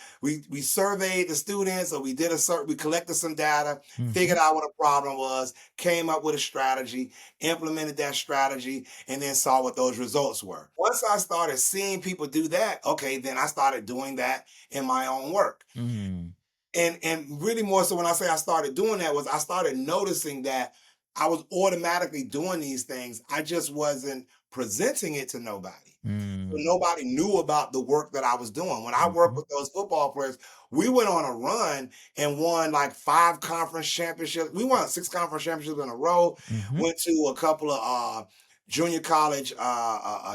surveyed the students, or we collected some data, figured mhm, out what a problem was, came up with a strategy, implemented that strategy, and then saw what those results were. Once I started seeing people do that, okay, then I started doing that in my own work. mm, And really more so when I say I started doing that was I started noticing that I was automatically doing these things. I just wasn't presenting it to nobody. So mm, nobody knew about the work that I was doing. When I worked mhm, with those football players, we went on a run and won like 5 conference championships. We won 6 conference championships in a row. mhm, Went to a couple of junior college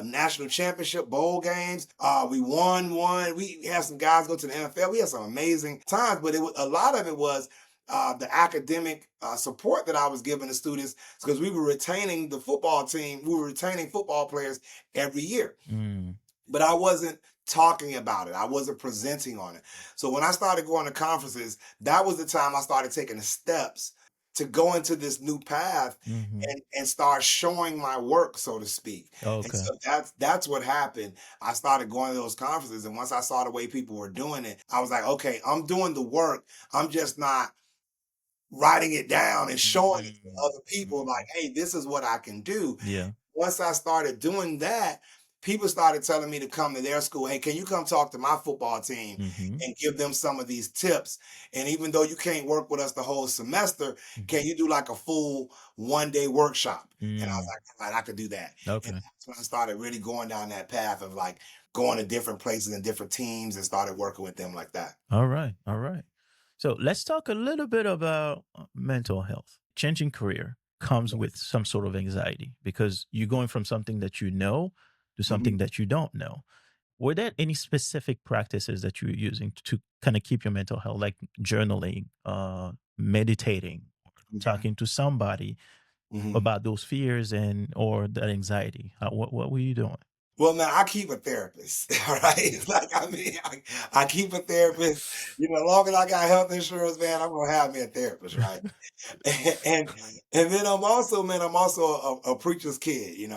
national championship bowl games. We won one. We had some guys go to the NFL. We had some amazing times, but a lot of it was the academic support that I was giving the students because we were retaining the football team. We were retaining football players every year, mm, but I wasn't talking about it. I wasn't presenting on it. So when I started going to conferences, that was the time I started taking the steps to go into this new path mhm. and start showing my work, so to speak. And Okay. so that's what happened. I started going to those conferences, and once I saw the way people were doing it, I was like, okay, I'm doing the work. I'm just not writing it down and showing it to Mm, other people like, mhm. hey, this is what I can do. Yeah. Once I started doing that, people started telling me to come to their school. Hey, can you come talk to my football team Mhm, and give them some of these tips? And even though you can't work with us the whole semester, can mhm, you do like a full 1 day workshop? And I was mm. like, all right, I could do that. And Okay. that's when I started really going down that path of like going to different places and different teams and started working with them like that. All right. All right. So let's talk a little bit about mental health. Changing career comes with some sort of anxiety because you're going from something that you know to Mhm. something that you don't know. Were there any specific practices that you were using to kind of keep your mental health, like journaling, meditating, Okay. talking to somebody Mhm. about those fears and or that anxiety? What were you doing? Well, man, I keep a therapist, all right? Like, I keep a therapist. As long as I got health insurance, man, I'm gonna have me a therapist, right? and and then I'm also a preacher's kid.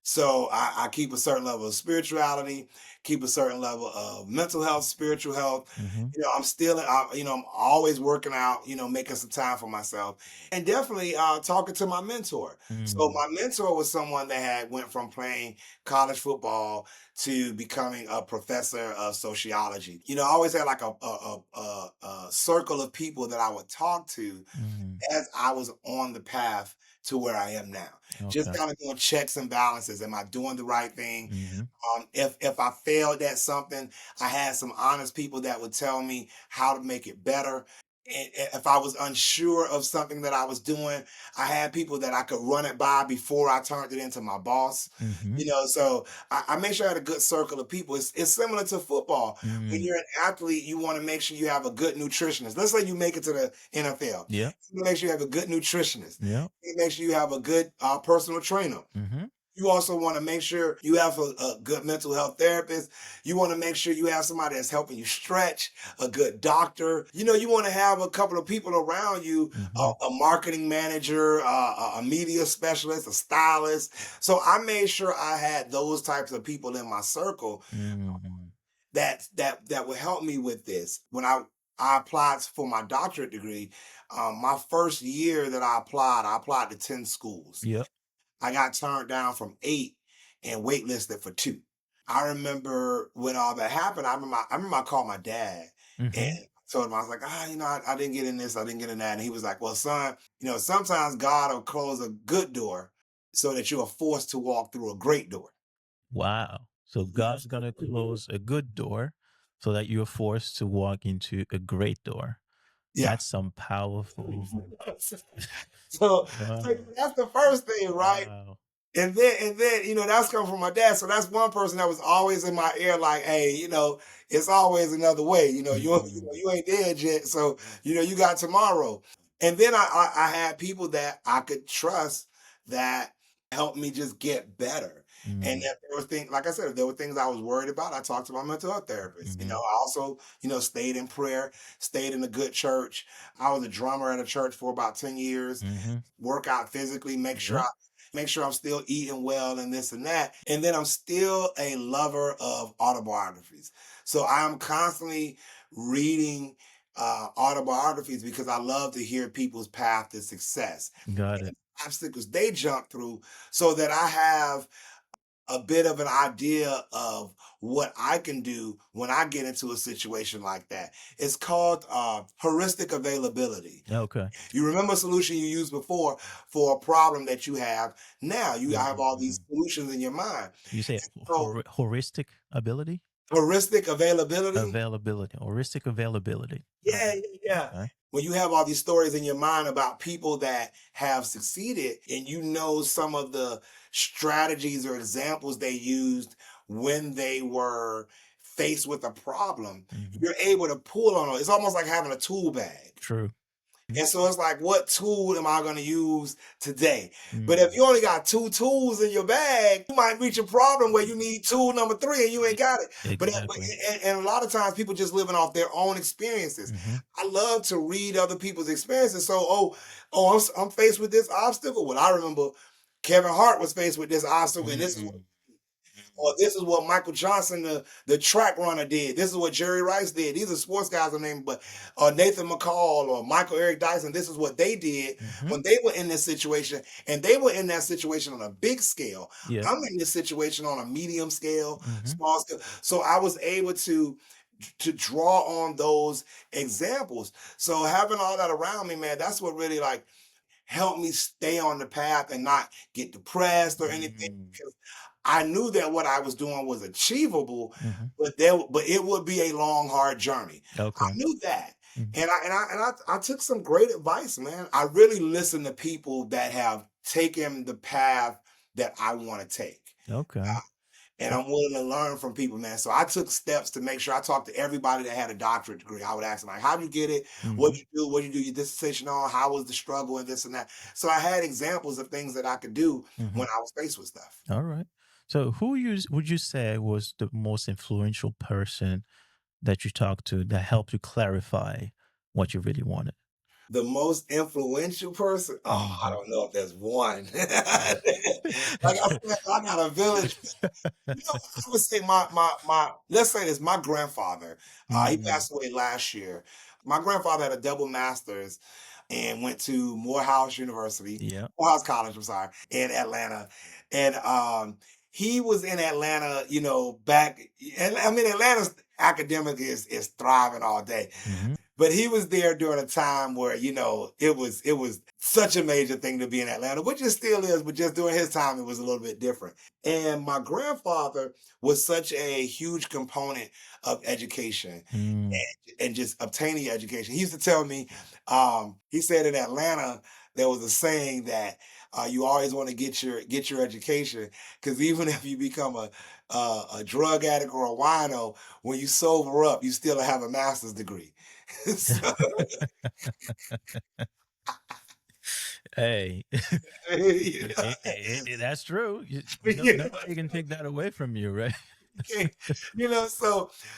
So I keep a certain level of spirituality, keep a certain level of mental health, spiritual health. Hmm. I'm always working out, making some time for myself, and definitely talking to my mentor. So Mm, my mentor was someone that had went from playing college football to becoming a professor of sociology. I always had like a circle of people that I would talk to mm, as I was on the path to where I am now. Just okay. kind of doing checks and balances. Am I doing the right thing? Hmm. If I failed at something, I had some honest people that would tell me how to make it better. And if I was unsure of something that I was doing, I had people that I could run it by before I turned it into my boss. Hmm. So I made sure I had a good circle of people. It's similar to football. When Mm, you're an athlete, you want to make sure you have a good nutritionist. Let's say you make it to the NFL. yeah. You make sure you have a good nutritionist. Yeah. You make sure you have a good personal trainer. Hmm. You also want to make sure you have a good mental health therapist. You want to make sure you have somebody that's helping you stretch, a good doctor. You want to have a couple of people around you, Hmm. a marketing manager, a media specialist, a stylist. So I made sure I had those types of people in my circle Mm, that would help me with this. When I applied for my doctorate degree, my first year that I applied to 10 schools. Yep. I got turned down from 8 and waitlisted for 2. I remember when all that happened, I called my dad Mm-hmm. and told him, I was like, I didn't get in this, I didn't get in that. And he was like, well, son, sometimes God will close a good door so that you are forced to walk through a great door. Wow. So God's gonna close a good door so that you're forced to walk into a great door. Yeah. That's some powerful. So, Wow. so that's the first thing, right? Wow. And then, that's coming from my dad. So that's one person that was always in my ear, like, hey, it's always another way. Mm. You ain't dead yet. So, you got tomorrow. And then I had people that I could trust that helped me just get better. And Mm. that there were things, like I said, if there were things I was worried about, I talked to my mental health therapist. Mhm. I also, stayed in prayer, stayed in a good church. I was a drummer at a church for about 10 years, Mhm. work out physically, Yep. make sure I'm still eating well and this and that. And then I'm still a lover of autobiographies. So I'm constantly reading autobiographies because I love to hear people's path to success Got and it. obstacles they jump through so that I have a bit of an idea of what I can do when I get into a situation like that. It's called heuristic availability. Okay. You remember a solution you used before for a problem that you have. Now you have all these Mm. solutions in your mind. You say So heuristic ability? heuristic availability, Availability. Heuristic availability. All yeah, right. yeah, yeah. Okay. When you have all these stories in your mind about people that have succeeded and you know some of the strategies or examples they used when they were faced with a problem, Mhm. you're able to pull on it. It's almost like having a tool bag. True. Mm. And so it's like, what tool am I going to use today? But if Mm. you only got 2 tools in your bag, you might reach a problem where you need tool number 3 and you ain't E got it. But exactly. and a lot of times people just living off their own experiences. Mhm. I love to read other people's experiences. So, I'm faced with this obstacle. Well, I remember Kevin Hart was faced with this obstacle, and this is what Mm. or Mm. this is what Michael Johnson, the track runner, did. This is what Jerry Rice did. These are sports guys' named, but Nathan McCall or Michael Eric Dyson. This is what they did Mhm. when they were in this situation, and they were in that situation on a big scale. Yeah. I'm in this situation on a medium scale, Mhm. small scale. So I was able to draw on those examples. So having all that around me, man, that's what really like help me stay on the path and not get depressed or anything Mm. because I knew that what I was doing was achievable, Mhm. but it would be a long, hard journey. I Okay. knew that. Mhm. And I took some great advice, man. I really listen to people that have taken the path that I want to take. Okay. And O I'm willing to learn from people, man. So I took steps to make sure I talked to everybody that had a doctorate degree. I would ask them, like, how'd you get it? What'd Mhm. you do? What'd you do your dissertation on? How was the struggle and this and that? So I had examples of things that I could do when Mhm. I was faced with stuff. All right. So would you say was the most influential person that you talked to that helped you clarify what you really wanted? The most influential person? Oh, I Mhm. don't know if there's one. Like I said, I got a village. I would say my let's say this, my grandfather, he Mm. passed away last year. My grandfather had a double master's and went to Yeah. Morehouse College, I'm sorry, in Atlanta. And he was in Atlanta, back and I mean Atlanta's academic is thriving all day. Mhm. But he was there during a time where, it was such a major thing to be in Atlanta, which it still is, but just during his time, it was a little bit different. And my grandfather was such a huge component of education Mm. and just obtaining education. He used to tell me, he said in Atlanta, there was a saying that you always want to get your education because even if you become a drug addict or a wino, when you sober up, you still have a master's degree. So, Hey, you know, that's true. No, you nobody can take that away from you, right? can't-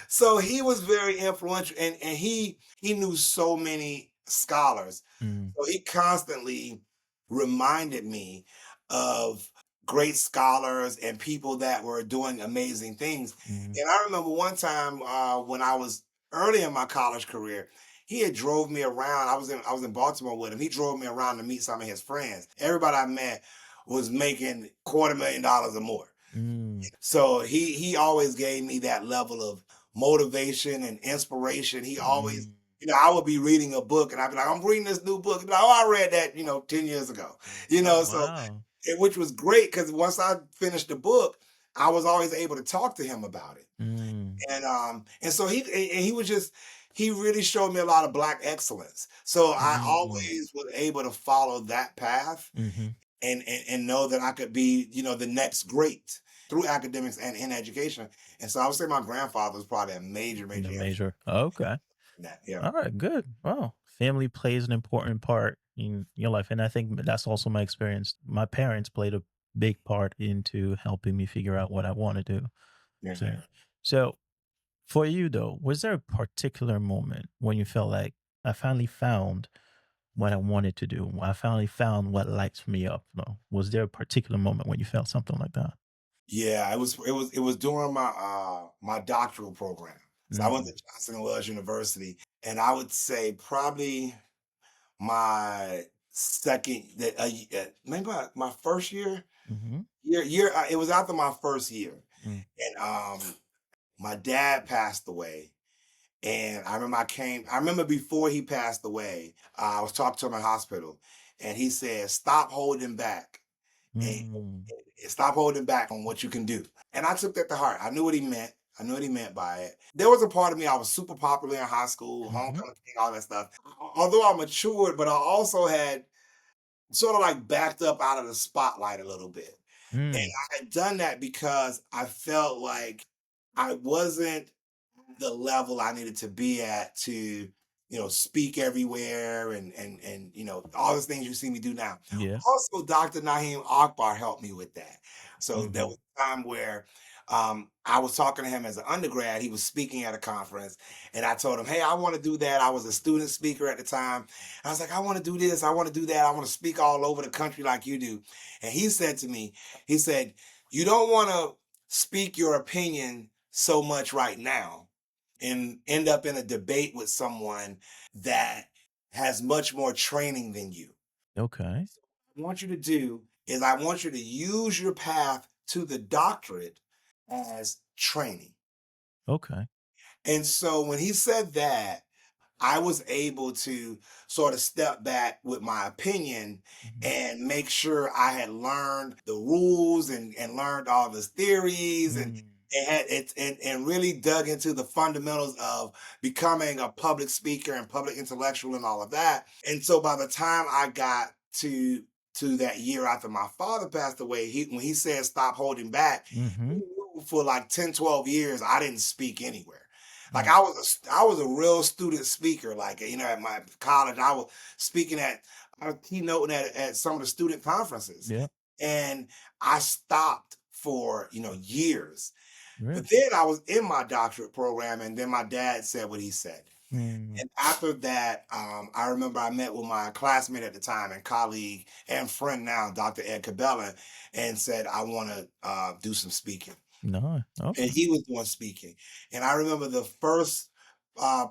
so he was very influential and he knew so many scholars. Mm. So he constantly reminded me of great scholars and people that were doing amazing things. Mhm. And I remember one time when I was early in my college career, he had drove me around. I was in Baltimore with him. He drove me around to meet some of his friends. Everybody I met was making $250,000 or more. Mm. So he always gave me that level of motivation and inspiration. He always, Mm. I would be reading a book and I'd be like, I'm reading this new book. He'd be like, oh, I read that, 10 years ago. Oh, So wow. which was great because once I finished the book, I was always able to talk to him about it. Mm. And so he was just he really showed me a lot of black excellence. So I Mm. always was able to follow that path Mhm. and know that I could be, the next great through academics and in education. And so I would say my grandfather was probably a major, The major influence major. Okay. in that. Yeah. Alright, good. Wow. Family plays an important part in your life, and I think that's also my experience. My parents played a big part into helping me figure out what I wanna do. So Mhm. so for you though, was there a particular moment when you felt like, "I finally found what I wanted to do. I finally found what lights me up," Was there a particular moment when you felt something like that? Yeah, it was during my doctoral program. So I went to Mm. Johnson and Wales University, and I would say probably my second maybe my first year Mhm. it was after my first year, Mm. and my dad passed away. And I remember before he passed away, I was talking to him in hospital, and he said, "Stop holding back and, Mm. and stop holding back on what you can do." And I took that to heart. I knew what he meant. I knew what he meant by it. There was a part of me, I was super popular in high school, Mhm. homecoming king, all that stuff. Although I matured, but I also had sort of like backed up out of the spotlight a little bit. And Mm. I had done that because I felt like I wasn't the level I needed to be at to, speak everywhere and all the things you see me do now. Yeah. Also, Dr. Naheem Akbar helped me with that. So there Mhm. was a time where I was talking to him as an undergrad. He was speaking at a conference, and I told him, "Hey, I want to do that." I was a student speaker at the time. I was like, "I want to do this. I want to do that. I want to speak all over the country like you do." And he said to me, he said, "You don't want to speak your opinion so much right now and end up in a debate with someone that has much more training than you. Okay. What I want you to do is I want you to use your path to the doctorate as training." Okay. And so when he said that, I was able to sort of step back with my opinion Mhm. and make sure I had learned the rules and learned all the theories Mm. and really dug into the fundamentals of becoming a public speaker and public intellectual and all of that. And so by the time I got to that year after my father passed away, when he said stop holding back, he Mhm. knew for like 10, 12 years I didn't speak anywhere. Like Mm. I was a real student speaker. Like, at my college, I was keynoting at some of the student conferences, Yeah. and I stopped for years. Really? But then I was in my doctorate program, and then my dad said what he said. Mm. And after that, I remember I met with my classmate at the time and colleague and friend now, Dr. Ed Cabela, and said I want to do some speaking, No. and Okay. he was doing speaking. And I remember the first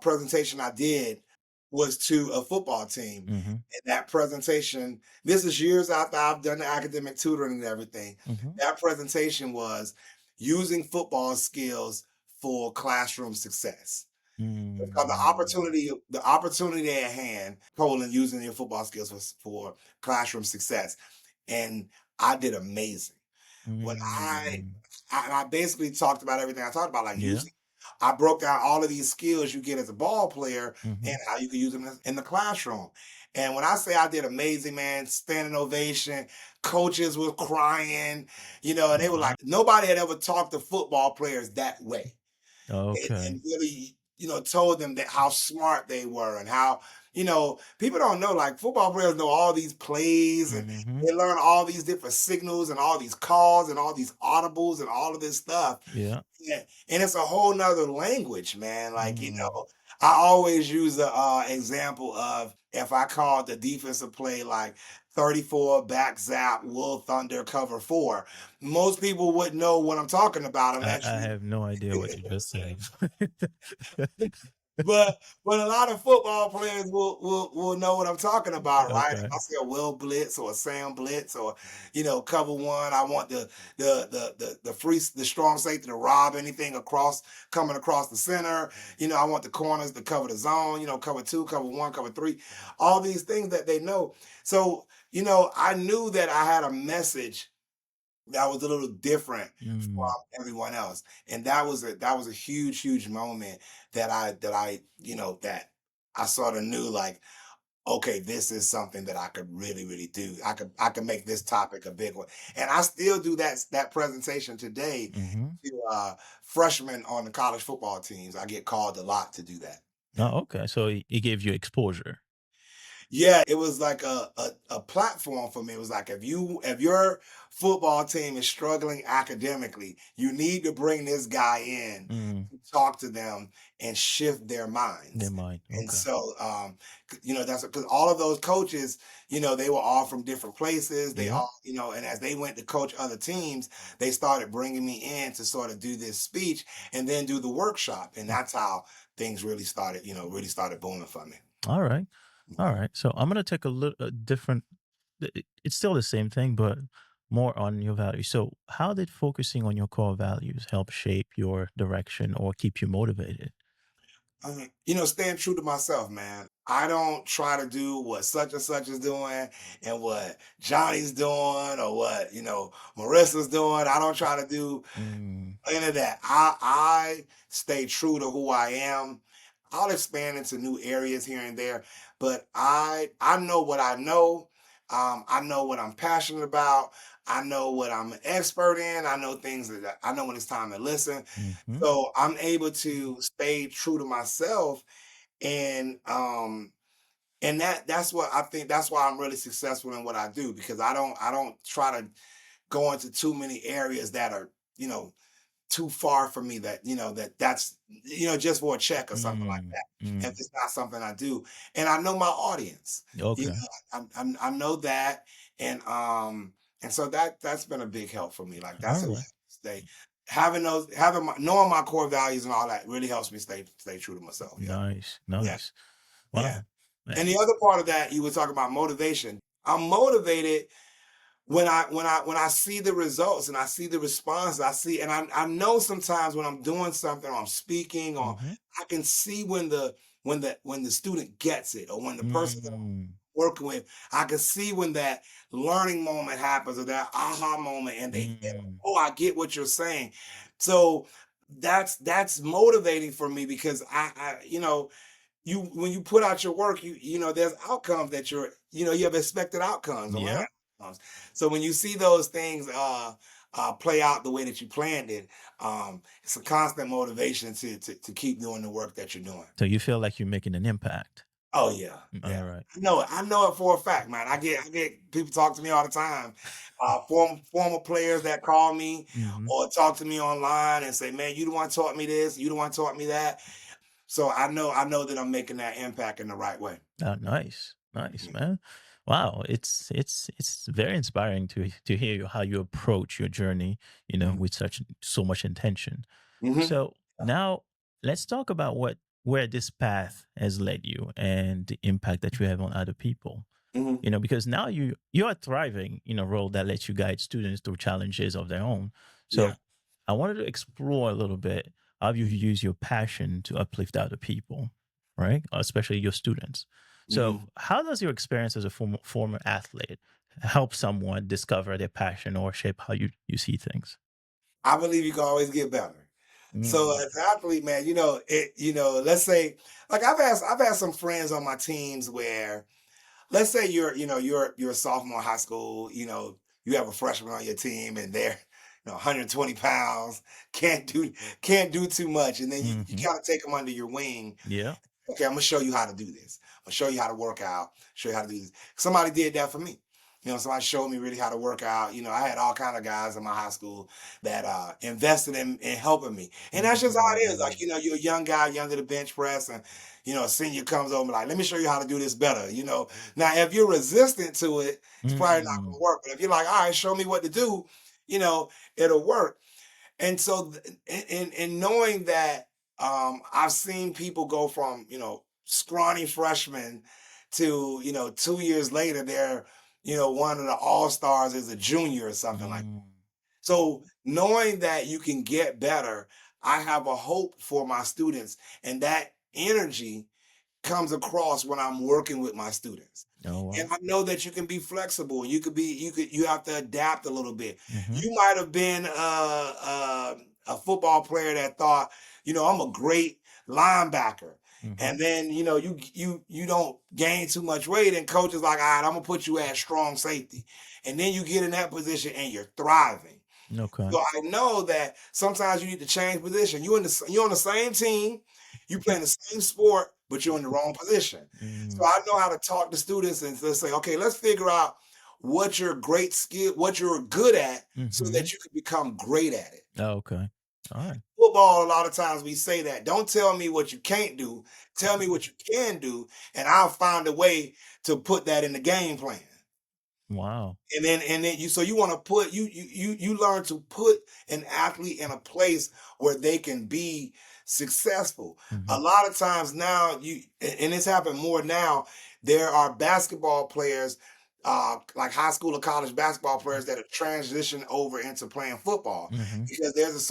presentation I did was to a football team. Mhm. And that presentation, this is years after I've done the academic tutoring and everything. Mhm. That presentation was using football skills for classroom success. It's called Mm. the opportunity at hand, colon, using your football skills for classroom success. And I did amazing. When Mm. I basically talked about everything I talked about, like Yeah. using. I broke down all of these skills you get as a ball player and Mhm. how you can use them in the classroom. And when I say I did amazing, man, standing ovation, coaches were crying, and they were Wow. like, nobody had ever talked to football players that way and Okay. really, told them that how smart they were and how, people don't know, like football players know all these plays and Mhm. they learn all these different signals and all these calls and all these audibles and all of this stuff. Yeah. Yeah. And it's a whole nother language, man. Like, Mm. I always use the example of if I called the defensive play like 34 back zap, Wool Thunder cover four. Most people wouldn't know what I'm talking about unless I you. have no idea what you just said. But a lot of football players will know what I'm talking about, right? If Okay. I see a Will Blitz or a Sam Blitz or cover one, I want the strong safety to rob anything across coming across the center. I want the corners to cover the zone. Cover two, cover one, cover three, all these things that they know. So I knew that I had a message that was a little different from Mm, everyone else. And that was a huge moment that I sort of knew like, okay, this is something that I could really do. I could make this topic a big one. And I still do that presentation today mhm. to freshmen on the college football teams. I get called a lot to do that. Yeah. Oh, okay. So it gave you exposure. Yeah, it was like a platform for me. It was like if your football team is struggling academically, you need to bring this guy in Mm, to talk to them and shift their never minds. mind. And Okay. so, that's because all of those coaches, they were all from different places. They Yeah. all, and as they went to coach other teams, they started bringing me in to sort of do this speech and then do the workshop. And Mm. that's how things really started booming for me. All right. All Mhm. right. So I'm gonna take a little different. It's still the same thing, but more on your values. So, how did focusing on your core values help shape your direction or keep you motivated? Staying true to myself, man. I don't try to do what such and such is doing and what Johnny's doing or what, Marissa's doing. I don't try to do Mm, any of that. I stay true to who I am. I'll expand into new areas here and there, but I know what I know. I know what I'm passionate about. I know what I'm an expert in. I know things that I know when it's time to listen. mhm, So I'm able to stay true to myself, and that's what I think. That's why I'm really successful in what I do because I don't try to go into too many areas that are you know too far from me that's just for a check or something like mm, that. If mm. it's not something I do, and I know my audience, you Okay. know, I know that, and so that's been a big help for me. Like All that's a right. stay knowing my core values and all that really helps me stay true to myself. Yeah, Nice. yeah, Nice. yeah. Wow. Man. And the other part of that you were talking about motivation. I'm motivated when I see the results and I see the response, I know sometimes when I'm doing something or I'm speaking or Mhm. I can see when the student gets it or when the person that I'm Mm, working with, I can see when that learning moment happens or that aha moment and mm, oh, I get what you're saying. So that's motivating for me because you when you put out your work, there's outcomes that you have expected outcomes or learning yeah. outcomes. So when you see those things play out the way that you planned it, it's a constant motivation to keep doing the work that you're doing. So you feel like you're making an impact. Oh yeah, All yeah. right. I know it for a fact, man. I get people talk to me all the time. Former players that call me Mhm. or talk to me online and say, "Man, you the one taught me this. You the one taught me that." So I know that I'm making that impact in the right way. Oh, nice, nice, Mhm. man. Wow, it's very inspiring to hear how you approach your journey, Mhm. with so much intention. Mhm. So now let's talk about where this path has led you and the impact that you have on other people. Mhm. Because now you are thriving in a role that lets you guide students through challenges of their own. Yeah. So I wanted to explore a little bit how you use your passion to uplift other people, right? Especially your students. So Mhm. how does your experience as a former athlete help someone discover their passion or shape how you see things? I believe you can always get better. So Mm, as an athlete, man, let's say like I've had some friends on my teams where let's say you're a sophomore in high school, you have a freshman on your team and they're 120 pounds, can't do can't do too much, and then you hmm. kind of take them under your wing. Yeah. Okay, I'm gonna show you how to do this. I'm gonna show you how to work out, show you how to do this. Somebody did that for me. Somebody showed me really how to work out. I had all kind of guys in my high school that invested in helping me. And that's just how it is. Like, Mm. you're a young guy, young to the bench press, and a senior comes over and like, let me show you how to do this better. Now if you're resistant to it, it's probably not Mm. gonna work. But if you're like, all right, show me what to do, it'll work. And so, in knowing that, I've seen people go from scrawny freshmen to 2 years later they're one of the all stars as a junior or something like. Mm. So knowing that you can get better, I have a hope for my students, and that energy comes across when I'm working with my students. Oh, And wow. I know that you can be flexible. You have to adapt a little bit. Mhm. You might have been a football player that thought, I'm a great linebacker. Mhm. And then, you don't gain too much weight, and coach is like, all right, I'm gonna put you at strong safety. And then you get in that position and you're thriving. Okay. So I know that sometimes you need to change position. You're on the same team, you playing the same sport, but you're in the wrong position. So Mm. I know how to talk to students and let's say, okay, let's figure out what your great skill, what you're good at, so Mhm. that you can become great at it. Oh, okay. Alright. Football, a lot of times we say that. Don't tell me what you can't do. Tell me what you can do, and I'll find a way to put that in the game plan. Wow. And then you want to put you learn to put an athlete in a place where they can be successful. A Mhm. lot of times now, and it's happened more now, there are basketball players, like high school or college basketball players, that have transitioned over into playing football, Mhm. because there's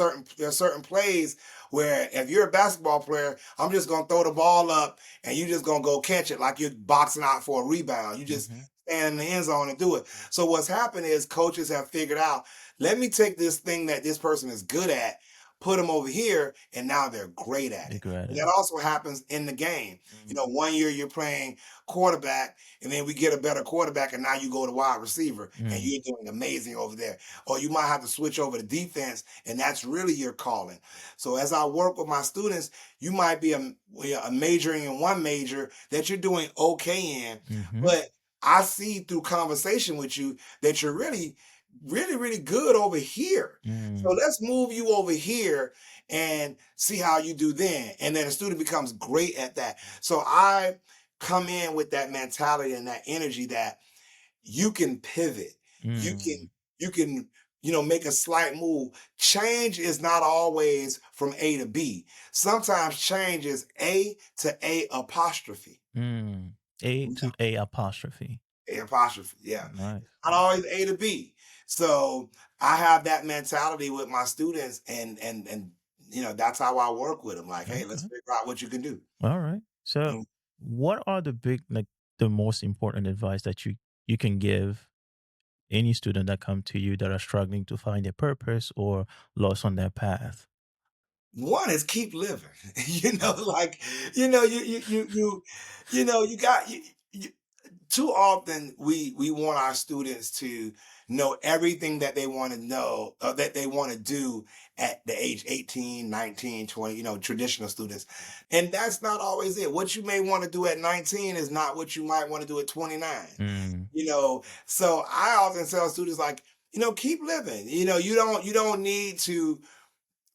certain plays where if you're a basketball player, I'm just gonna throw the ball up and you're just gonna go catch it like you're boxing out for a rebound. You just Mhm. stand in the end zone and do it. So what's happened is coaches have figured out, let me take this thing that this person is good at, put them over here, and now they're great at You're it. great at And it. that also happens in the game. Mm. One year you're playing quarterback, and then we get a better quarterback, and now you go to wide receiver, and Mm. you're doing amazing over there. Or you might have to switch over to defense, and that's really your calling. So as I work with my students, you might be a majoring in one major that you're doing okay in, Mhm. but I see through conversation with you that you're really, really, really good over here. So Mm. let's move you over here and see how you do then. And then the student becomes great at that. So I come in with that mentality and that energy that you can pivot. You can, Mm. you can, make a slight move. Change is not always from A to B. Sometimes change is A to A apostrophe. Mm. A to A apostrophe. A apostrophe, yeah. Nice. Not always A to B. So I have that mentality with my students, and that's how I work with them. Like, hey, let's Okay. figure out what you can do. Alright. So, Mm. what are the big the most important advice that you can give any student that come to you that are struggling to find their purpose or lost on their path? One is keep living. Like, you got you, too often we want our students to know everything that they want to know, that they want to do at the age 18, 19, 20, traditional students. And that's not always it. What you may want to do at 19 is not what you might want to do at 29. Mm. So I often tell students, like, keep living. You don't need to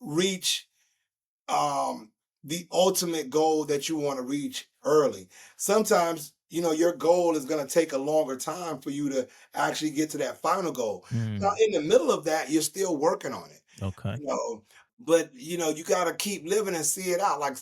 reach the ultimate goal that you want to reach early. Sometimes, your goal is going to take a longer time for you to actually get to that final goal. Now, Mm. in the middle of that, you're still working on it. Okay. You know, but you got to keep living and see it out. Like,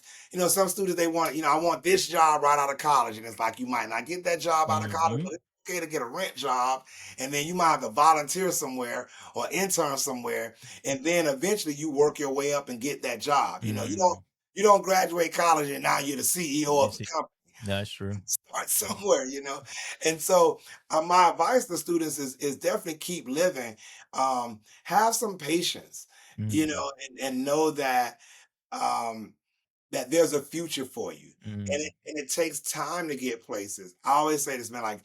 some students, they want, I want this job right out of college, and it's like you might not get that job out of college, Mhm. but it's okay to get a rent job, and then you might have to volunteer somewhere or intern somewhere, and then eventually you work your way up and get that job. Mm. You don't graduate college and now you're the CEO of Is the it company. that's true. Start somewhere. And so, my advice to students is definitely keep living. Have some patience, Mm. and know um, that there's a future for you, and Mm. it takes time to get places. I always say this, man. Like,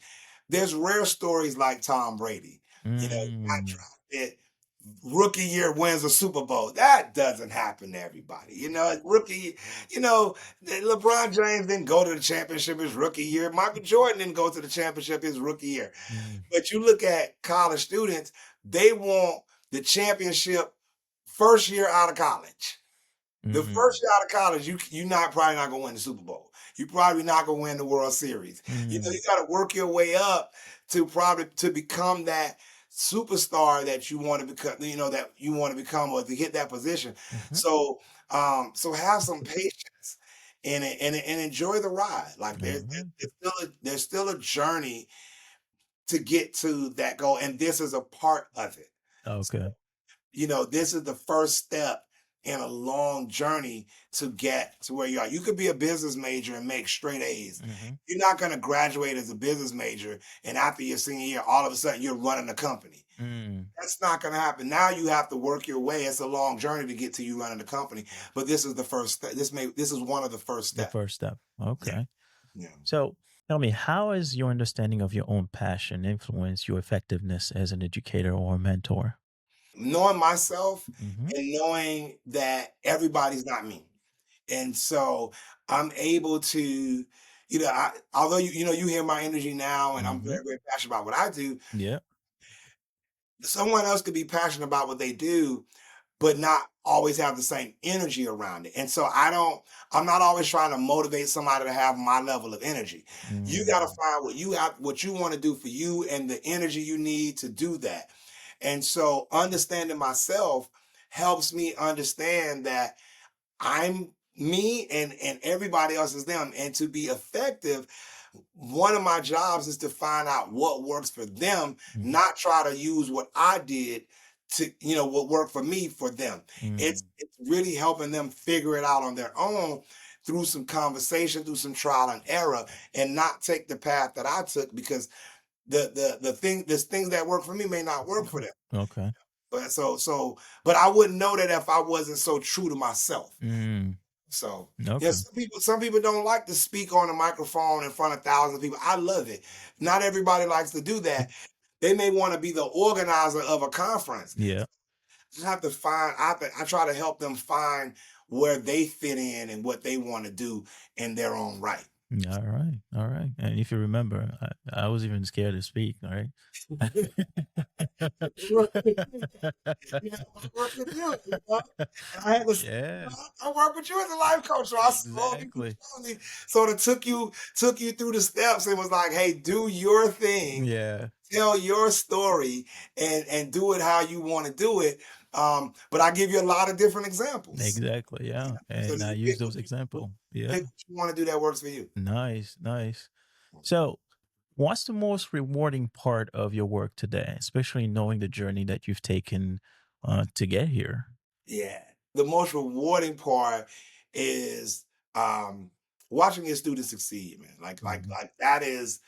there's rare stories like Tom Brady. You got Mm. drafted rookie year wins a Super Bowl. That doesn't happen to everybody. Rookie, LeBron James didn't go to the championship his rookie year. Michael Jordan didn't go to the championship his rookie year. Mm, But you look at college students, they want the championship first year out of college. The mm, first year out of college, you're not probably not gonna win the Super Bowl. You probably not gonna win the World Series. mm, You got to work your way up to probably to become that superstar that you want to become. That you want to become or to hit that position. mhm. So have some patience in it and enjoy the ride. Like All right. there's still a journey to get to that goal, and this is a part of it. Okay. This is the first step in a long journey to get to where you are. You could be a business major and make straight A's. Mhm. You're not going to graduate as a business major and after your senior year, all of a sudden you're running a company. Mm. That's not going to happen. Now you have to work your way. It's a long journey to get to you running the company, but this is the first step. This is one of the first The steps. first step. Yeah, Okay. yeah. So tell me, how has your understanding of your own passion influenced your effectiveness as an educator or mentor? Knowing myself Mhm. and knowing that everybody's not me. And so I'm able to, although you hear my energy now, and I'm Mhm. very, very passionate about what I do. Yeah. Someone else could be passionate about what they do, but not always have the same energy around it. And so I'm not always trying to motivate somebody to have my level of energy. You got to Mm. find what you want to do for you and the energy you need to do that. And so understanding myself helps me understand that I'm me and everybody else is them. And to be effective, one of my jobs is to find out what works for them, Mhm. not try to use what I did to, what worked for me for them. It's Mm. it's really helping them figure it out on their own through some conversation, through some trial and error, and not take the path that I took because there's things that work for me may not work for them. Okay. But I wouldn't know that if I wasn't so true to myself. Mm. So, yeah, Okay. some people don't like to speak on a microphone in front of thousands of people. I love it. Not everybody likes to do that. They may want to be the organizer of a conference. Yeah. I try to help them find where they fit in and what they want to do in their own right. All right. All right. And if you remember, I was even scared to speak. All right. Work with you. I work with you. And I had to, Yeah. I work with you as a life coach, so I Exactly. slowly sort of took you through the steps and was like, hey, do your thing, Yeah. tell your story, and do it how you want to do it. But I give you a lot of different examples. Exactly. Yeah. So And I you use pick those example. Yeah. what you want to do that works for you. Nice. Nice. So, what's the most rewarding part of your work today, especially knowing the journey that you've taken to get here? Yeah. The most rewarding part is watching your students succeed, man. Mhm. Like that is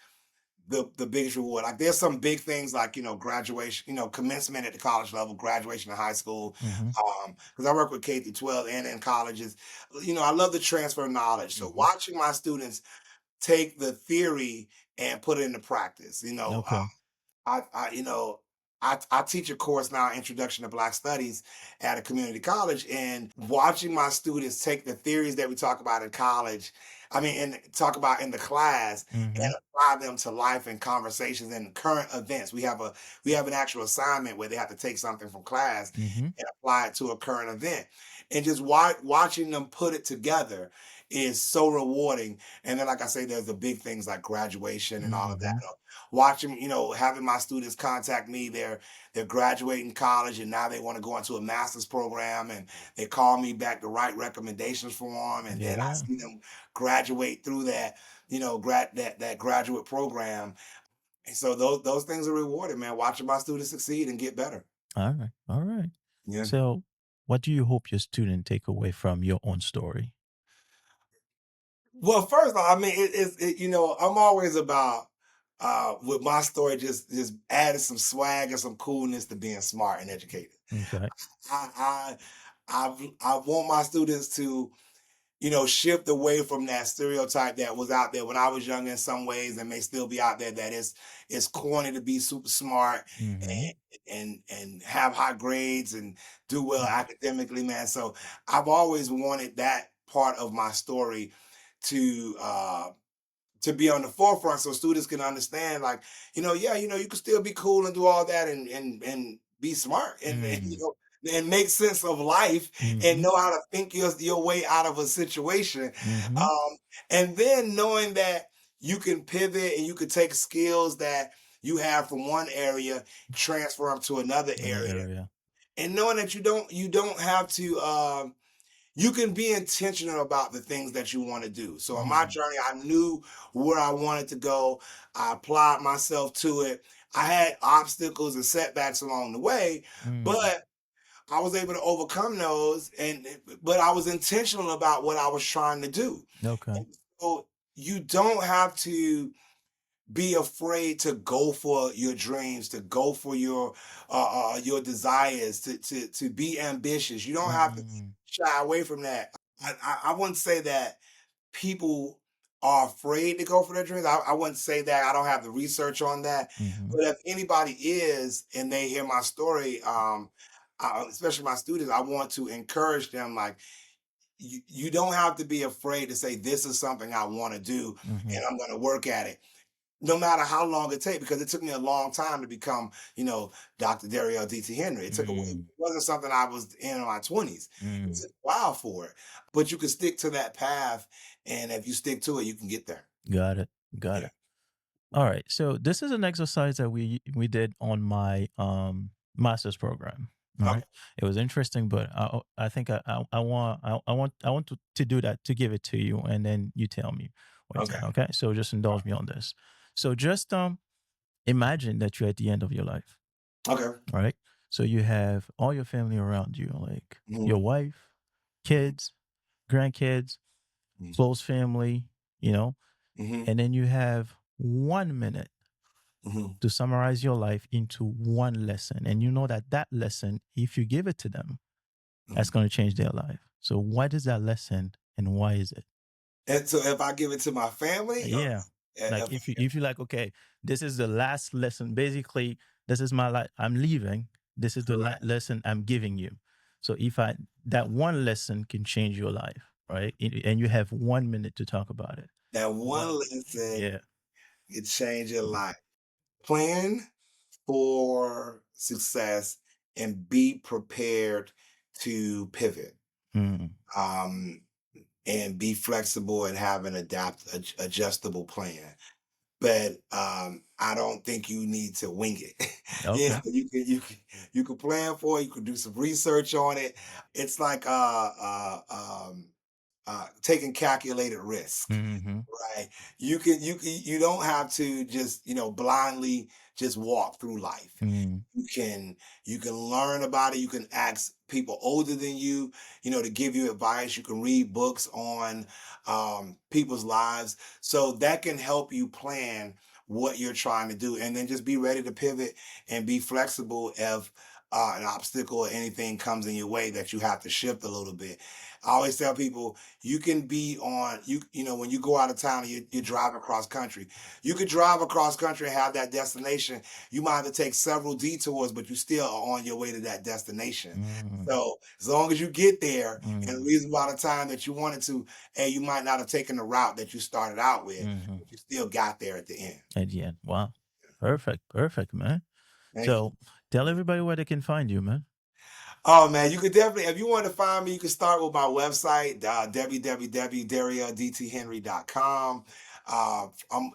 the biggest reward. Like there's some big things like, graduation, commencement at the college level, graduation of high school. Mhm. Because I work with K through 12 and in colleges. I love the transfer of knowledge. So Mhm. watching my students take the theory and put it into practice. Okay. I you know, I teach a course now, Introduction to Black Studies, at a community college, and watching my students take the theories that we talk about in college, and talk about in the class, and Mhm. apply them to life and conversations and current events. We have an actual assignment where they have to take something from class Mhm. and apply it to a current event, and just watching them put it together is so rewarding. And then, like I say, there's the big things like graduation and all of that. Mhm. Watching, having my students contact me, they're graduating college and now they want to go into a master's program, and they call me back to write recommendations for them, and then I Yeah. see them graduate through that, that graduate program. And so those things are rewarding, man. Watching my students succeed and get better. All right. All right. Yeah. So, what do you hope your student take away from your own story? Well, first of all, I'm always about with my story just adding some swag and some coolness to being smart and educated. Okay. I I I want my students to shift away from that stereotype that was out there when I was younger in some ways and may still be out there, that it's corny to be super smart Mm-hmm. and have high grades and do well academically, man. So I've always wanted that part of my story to to be on the forefront so students can understand, like, yeah, you can still be cool and do all that and be smart and Mm-hmm. and make sense of life and Mm-hmm. know how to think your way out of a situation. Mm-hmm. And then knowing that you can pivot and you can take skills that you have from one area, transfer them to another Another area. area. And knowing that you don't have to you can be intentional about the things that you want to do. So on my Mm-hmm. journey, I knew where I wanted to go. I applied myself to it. I had obstacles and setbacks along the way, Mm-hmm. but I was able to overcome those. But I was intentional about what I was trying to do. Okay. And so you don't have to be afraid to go for your dreams, to go for your desires, to be ambitious. You don't have to Mm-hmm. shy away from that. I wouldn't say that people are afraid to go for their dreams. I wouldn't say that. I don't have the research on that. Mm-hmm. But if anybody is and they hear my story, especially my students, I want to encourage them, like, you don't have to be afraid to say, this is something I want to do Mm-hmm. and I'm going to work at it, no matter how long it takes, because it took me a long time to become, Dr. Dariel D.T. Henry. It wasn't something I was in my 20s. It Mm-hmm. took a while for it. But you can stick to that path, and if you stick to it, you can get there. Got it. Got Yeah. it. All right. So this is an exercise that we did on my master's program. All Okay. right. It was interesting, but I think I want to do that, to give it to you, and then you tell me what you Okay. think. Okay. So just indulge me on this. So just imagine that you're at the end of your life. Okay. All right. So you have all your family around you, like Hmm. your wife, kids, grandkids, close family, you know, Hmm. and then you have 1 minute Hmm. to summarize your life into one lesson. And you know that that lesson, if you give it to them, that's Hmm. going to change their life. So, what is that lesson and why is it? And so if I give it to my family, or Yeah. Like if if you like, okay, this is the last lesson. Basically, this is my life. I'm leaving. This is the correct, lesson I'm giving you. So if I that one lesson can change your life, right? And you have 1 minute to talk about it. that What? one lesson Yeah. could change your life. Plan for success and be prepared to pivot, Mm. um, and be flexible and have an adjustable plan. But I don't think you need to wing it. Okay. You can plan for it. You can do some research on it. It's like taking calculated risk. Mm-hmm. Right. You don't have to just, blindly just walk through life. Mm. You can you can learn about it. You can ask people older than you, to give you advice. You can read books on people's lives. So that can help you plan what you're trying to do. And then just be ready to pivot and be flexible if an obstacle or anything comes in your way that you have to shift a little bit. I always tell people, you can be on when you go out of town and you drive across country, you could drive across country and have that destination. You might have to take several detours, but you still are on your way to that destination. Mm. So as long as you get there in a Mm. reasonable amount of time that you wanted to, and you might not have taken the route that you started out with, Mm-hmm. but you still got there at the end. At the end. Wow. Perfect. Perfect, man. Thank you. So tell everybody where they can find you, man. Oh man, you could definitely, if you want to find me, you can start with my website, www.dariel.dthenry.com.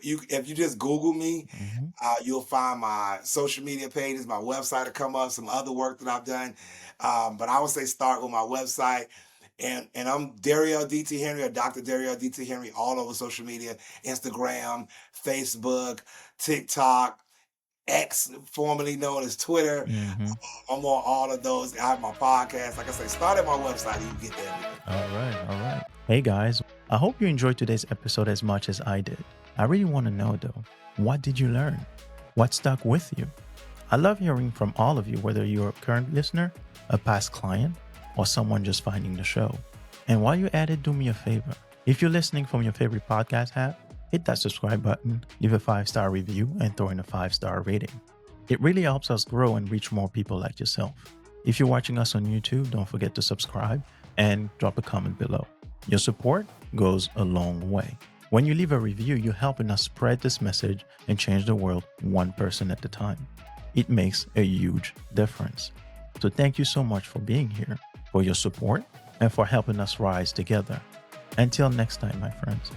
If you just Google me, Mm-hmm. you'll find my social media pages, my website will come up, some other work that I've done. But I would say start with my website. And I'm Dariel DT Henry, or Dr. Dariel DT Henry, all over social media, Instagram, Facebook, TikTok, X, formerly known as Twitter. Mm-hmm. I'm on all of those. I have my podcast. Like I say, start at my website and you get there. Everything. All right. All right. Hey guys, I hope you enjoyed today's episode as much as I did. I really want to know though, what did you learn? What stuck with you? I love hearing from all of you, whether you're a current listener, a past client, or someone just finding the show. And while you're at it, do me a favor. If you're listening from your favorite podcast app, hit that subscribe button, leave a 5-star review, and throw in a 5-star rating. It really helps us grow and reach more people like yourself. If you're watching us on YouTube, don't forget to subscribe and drop a comment below. Your support goes a long way. When you leave a review, you're helping us spread this message and change the world one person at a time. It makes a huge difference. So thank you so much for being here, for your support, and for helping us rise together. Until next time, my friends,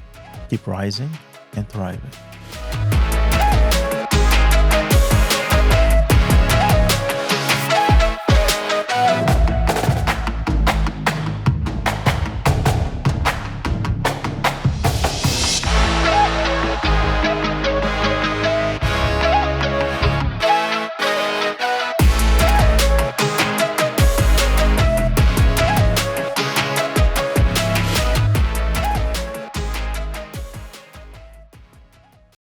keep rising and thriving.